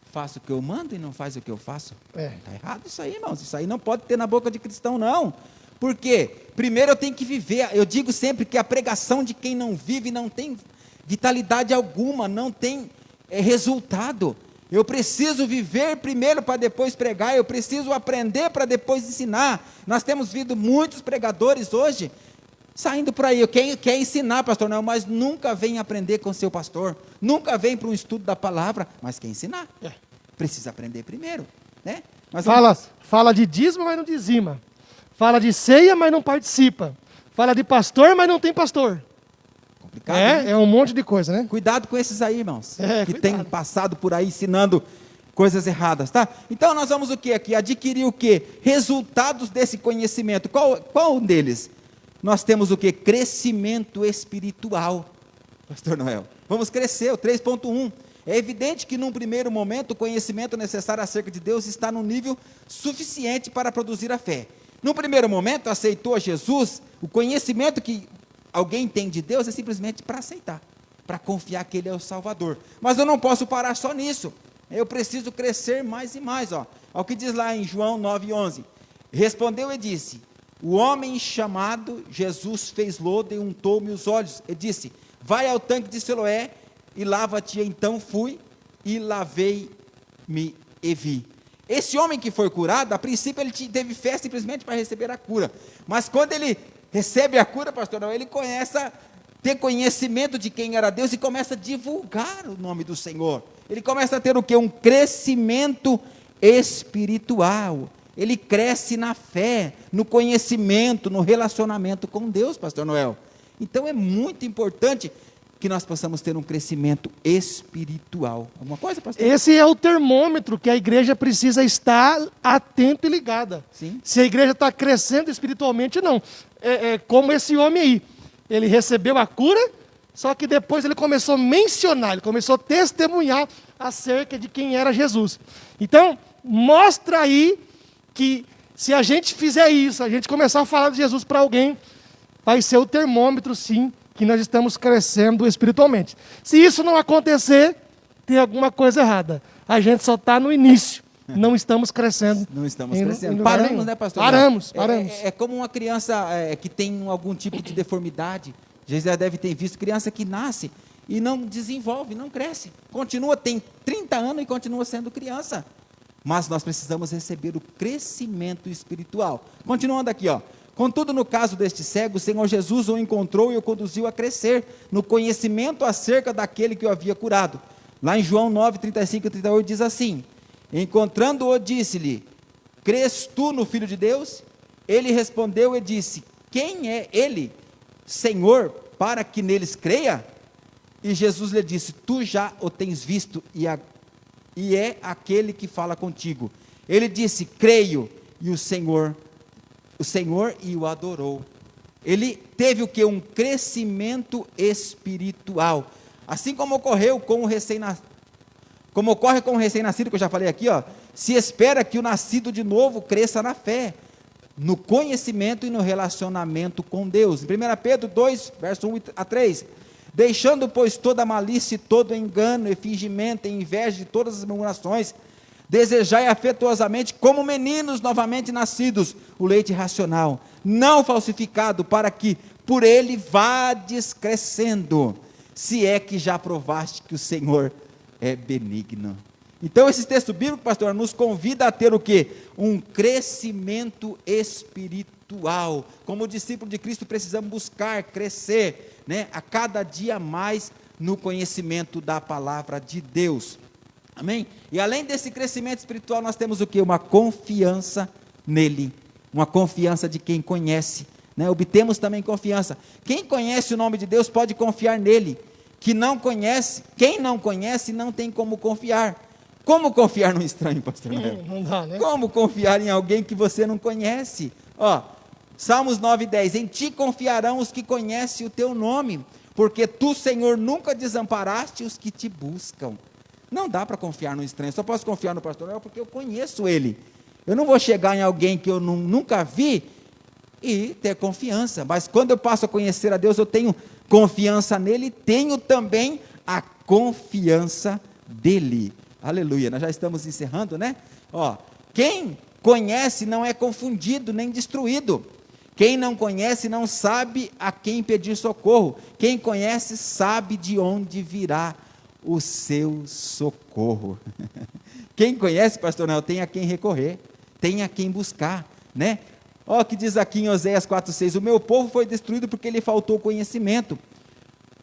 faço o que eu mando e não faz o que eu faço. Está errado isso aí, irmãos. Isso aí não pode ter na boca de cristão, não. Por quê? Primeiro eu tenho que viver. Eu digo sempre que a pregação de quem não vive não tem vitalidade alguma, não tem resultado. Eu preciso viver primeiro para depois pregar, eu preciso aprender para depois ensinar. Nós temos visto muitos pregadores hoje saindo por aí, quer ensinar, pastor Noel, mas nunca vem aprender com seu pastor, nunca vem para um estudo da palavra, mas quer ensinar. Precisa aprender primeiro, né? Fala de dízimo, mas não dizima. Fala de ceia, mas não participa. Fala de pastor, mas não tem pastor. Complicado, né? É um monte de coisa, né? Cuidado com esses aí, irmãos, que cuidado. tem passado por aí ensinando coisas erradas, tá? Então nós vamos o quê aqui? Adquirir o quê? Resultados desse conhecimento. Qual um deles? Nós temos o quê? Crescimento espiritual, pastor Noel. Vamos crescer, o 3.1. É evidente que num primeiro momento o conhecimento necessário acerca de Deus está no nível suficiente para produzir a fé. No primeiro momento, aceitou a Jesus, o conhecimento que alguém tem de Deus é simplesmente para aceitar, para confiar que Ele é o Salvador. Mas eu não posso parar só nisso, eu preciso crescer mais e mais. Olha o que diz lá em João 9,11. Respondeu e disse: o homem chamado Jesus fez lodo e untou-me os olhos, e disse: vai ao tanque de Siloé e lava-te. Então fui e lavei-me e vi. Esse homem que foi curado, a princípio ele teve fé simplesmente para receber a cura, mas quando ele recebe a cura, pastor, ele começa a ter conhecimento de quem era Deus e começa a divulgar o nome do Senhor. Ele começa a ter o quê? Um crescimento espiritual. Ele cresce na fé, no conhecimento, no relacionamento com Deus, pastor Noel. Então é muito importante que nós possamos ter um crescimento espiritual. Alguma coisa, pastor? Esse é o termômetro que a igreja precisa estar atenta e ligada. Sim. Se a igreja está crescendo espiritualmente, não. É como esse homem aí. Ele recebeu a cura, só que depois ele começou a mencionar, ele começou a testemunhar acerca de quem era Jesus. Então, mostra aí que se a gente fizer isso, a gente começar a falar de Jesus para alguém, vai ser o termômetro, sim, que nós estamos crescendo espiritualmente. Se isso não acontecer, tem alguma coisa errada. A gente só está no início. Não estamos crescendo. Não estamos crescendo. Paramos, né, pastor? Paramos. É como uma criança que tem algum tipo de deformidade. Já deve ter visto criança que nasce e não desenvolve, não cresce. Continua, tem 30 anos e continua sendo criança. mas nós precisamos receber o crescimento espiritual. Continuando aqui, ó. Contudo, no caso deste cego, o Senhor Jesus o encontrou e o conduziu a crescer no conhecimento acerca daquele que o havia curado. Lá em João 9, 35 e 38 diz assim: encontrando-o, disse-lhe: crês tu no Filho de Deus? Ele respondeu e disse: quem é ele, Senhor, para que neles creia? E Jesus lhe disse: tu já o tens visto, e é aquele que fala contigo. Ele disse: creio, e o Senhor e o adorou. Ele teve o que? Um crescimento espiritual, assim como ocorre com o recém-nascido, que eu já falei aqui, ó, se espera que o nascido de novo cresça na fé, no conhecimento e no relacionamento com Deus. Em 1 Pedro 2, verso 1 a 3, deixando, pois, toda malícia e todo engano e fingimento e inveja de todas as murmurações, desejai afetuosamente, como meninos novamente nascidos, o leite racional, não falsificado, para que por ele vades crescendo, se é que já provaste que o Senhor é benigno. Então, esse texto bíblico, pastor, nos convida a ter o quê? Um crescimento espiritual. Como discípulo de Cristo, precisamos buscar crescer, né, a cada dia mais no conhecimento da palavra de Deus. Amém? E além desse crescimento espiritual, nós temos o quê? Uma confiança nele, uma confiança de quem conhece, né? Obtemos também confiança. Quem conhece o nome de Deus pode confiar nele. Quem não conhece não tem como confiar. Como confiar no estranho, pastor? Não dá, né? Como confiar em alguém que você não conhece? Ó, Salmos 9:10, em ti confiarão os que conhecem o teu nome, porque tu, Senhor, nunca desamparaste os que te buscam. Não dá para confiar no estranho, só posso confiar no pastor Noel porque eu conheço ele. Eu não vou chegar em alguém que eu nunca vi e ter confiança, mas quando eu passo a conhecer a Deus, eu tenho confiança nele, tenho também a confiança dele. Aleluia, nós já estamos encerrando, né? Ó, quem conhece não é confundido nem destruído. Quem não conhece não sabe a quem pedir socorro. Quem conhece sabe de onde virá o seu socorro. Quem conhece, pastor Noel, tem a quem recorrer, tem a quem buscar, né? Ó, que diz aqui em Oséias 4:6, o meu povo foi destruído porque lhe faltou conhecimento.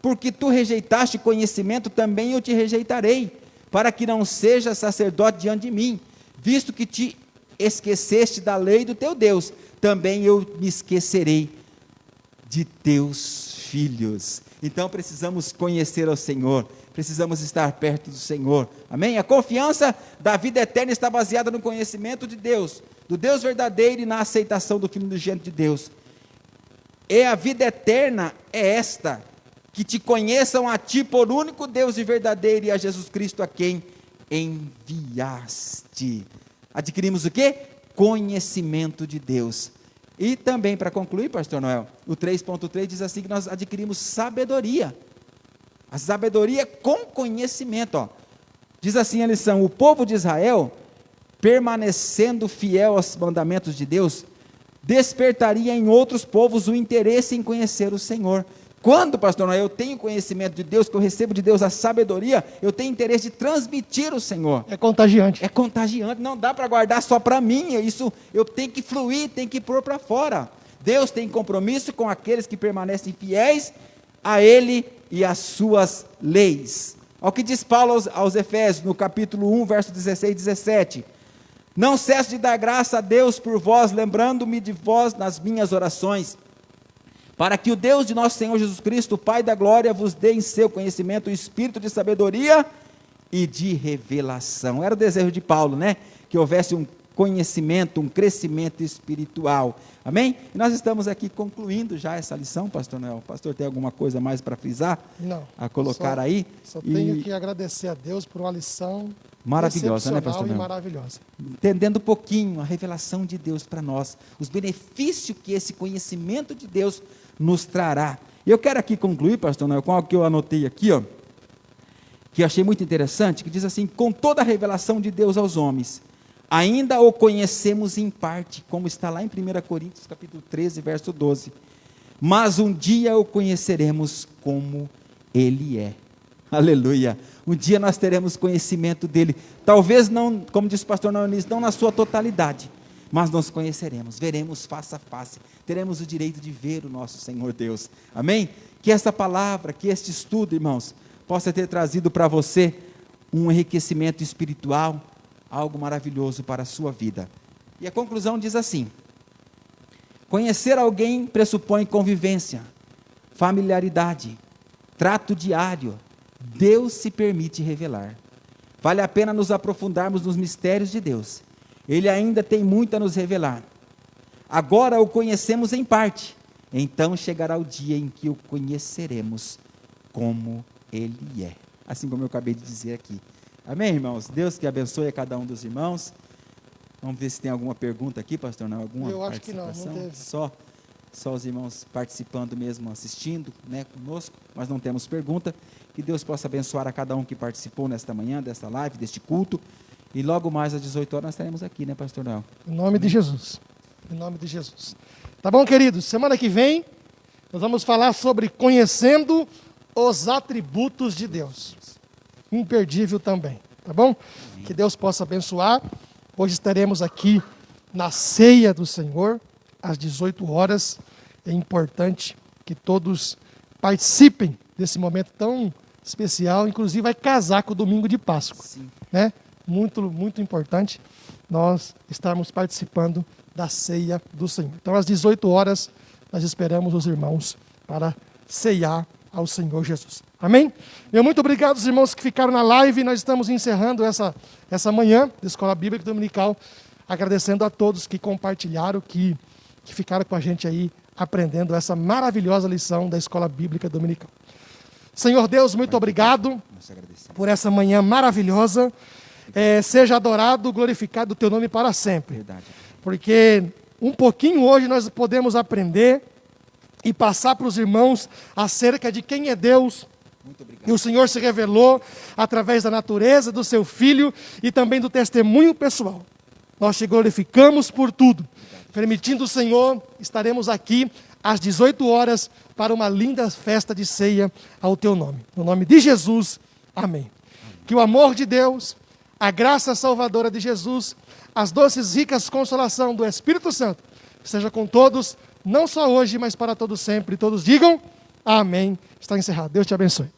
Porque tu rejeitaste conhecimento, também eu te rejeitarei, para que não sejas sacerdote diante de mim, visto que te esqueceste da lei do teu Deus, também eu me esquecerei de teus filhos. Então precisamos conhecer ao Senhor, precisamos estar perto do Senhor, amém? A confiança da vida eterna está baseada no conhecimento de Deus, do Deus verdadeiro e na aceitação do Filho unigênito de Deus. E a vida eterna é esta, que te conheçam a ti por único Deus e verdadeiro, e a Jesus Cristo a quem enviaste. Adquirimos o quê? Conhecimento de Deus. E também, para concluir, pastor Noel, o 3.3 diz assim, que nós adquirimos sabedoria. A sabedoria com conhecimento, ó. Diz assim a lição, o povo de Israel, permanecendo fiel aos mandamentos de Deus, despertaria em outros povos o interesse em conhecer o Senhor. Quando, pastor Noel, eu tenho conhecimento de Deus, que eu recebo de Deus a sabedoria, eu tenho interesse de transmitir o Senhor. É contagiante. É contagiante, não dá para guardar só para mim, isso eu tenho que fluir, tenho que pôr para fora. Deus tem compromisso com aqueles que permanecem fiéis a Ele e às suas leis. Ao que diz Paulo aos Efésios, no capítulo 1, verso 16 e 17. Não cesso de dar graça a Deus por vós, lembrando-me de vós nas minhas orações, para que o Deus de nosso Senhor Jesus Cristo, o Pai da glória, vos dê em seu conhecimento o espírito de sabedoria e de revelação. Era o desejo de Paulo, né? Que houvesse um conhecimento, um crescimento espiritual. Amém? E nós estamos aqui concluindo já essa lição, pastor Noel. O pastor tem alguma coisa mais para frisar? Não. A colocar aí? Só tenho que agradecer a Deus por uma lição maravilhosa, né, pastor Noel? Maravilhosa. Entendendo um pouquinho a revelação de Deus para nós, os benefícios que esse conhecimento de Deus nos trará. Eu quero aqui concluir, pastor Noel, com algo que eu anotei aqui, ó, que eu achei muito interessante, que diz assim, com toda a revelação de Deus aos homens, ainda o conhecemos em parte, como está lá em 1 Coríntios, capítulo 13, verso 12, mas um dia o conheceremos como Ele é. Aleluia. Um dia nós teremos conhecimento dele. Talvez não, como disse o pastor Naonis, não na sua totalidade, mas nós conheceremos, veremos face a face, teremos o direito de ver o nosso Senhor Deus. Amém? Que essa palavra, que este estudo, irmãos, possa ter trazido para você um enriquecimento espiritual, algo maravilhoso para a sua vida. E a conclusão diz assim: conhecer alguém pressupõe convivência, familiaridade, trato diário. Deus se permite revelar. Vale a pena nos aprofundarmos nos mistérios de Deus. Ele ainda tem muito a nos revelar. Agora o conhecemos em parte. Então chegará o dia em que o conheceremos como Ele é. Assim como eu acabei de dizer aqui. Amém, irmãos? Deus que abençoe a cada um dos irmãos. Vamos ver se tem alguma pergunta aqui, pastor? Não, alguma Eu acho que não teve. Só os irmãos participando mesmo, assistindo, né, conosco, mas não temos pergunta. Que Deus possa abençoar a cada um que participou nesta manhã, desta live, deste culto. E logo mais às 18 horas nós estaremos aqui, né, pastor Noel? Em nome de Jesus. Em nome de Jesus. Tá bom, queridos? Semana que vem nós vamos falar sobre conhecendo os atributos de Deus. Imperdível também, tá bom? Amém. Que Deus possa abençoar. Hoje estaremos aqui na ceia do Senhor, às 18 horas. É importante que todos participem desse momento tão especial. Inclusive vai casar com o domingo de Páscoa. Sim. Né? Muito, muito importante nós estarmos participando da ceia do Senhor. Então, às 18 horas, nós esperamos os irmãos para ceiar ao Senhor Jesus. Amém? Muito obrigado aos irmãos que ficaram na live. Nós estamos encerrando essa manhã da Escola Bíblica Dominical, agradecendo a todos que compartilharam, que ficaram com a gente aí, aprendendo essa maravilhosa lição da Escola Bíblica Dominical. Senhor Deus, muito obrigado por essa manhã maravilhosa. Seja adorado, glorificado o teu nome para sempre. Verdade. Porque um pouquinho hoje nós podemos aprender e passar para os irmãos acerca de quem é Deus. E o Senhor se revelou através da natureza do seu Filho e também do testemunho pessoal. Nós te glorificamos por tudo. Permitindo o Senhor, estaremos aqui às 18 horas para uma linda festa de ceia ao teu nome. No nome de Jesus, amém. Que o amor de Deus, a graça salvadora de Jesus, as doces ricas consolação do Espírito Santo, seja com todos, não só hoje, mas para todos sempre. Todos digam amém. Está encerrado. Deus te abençoe.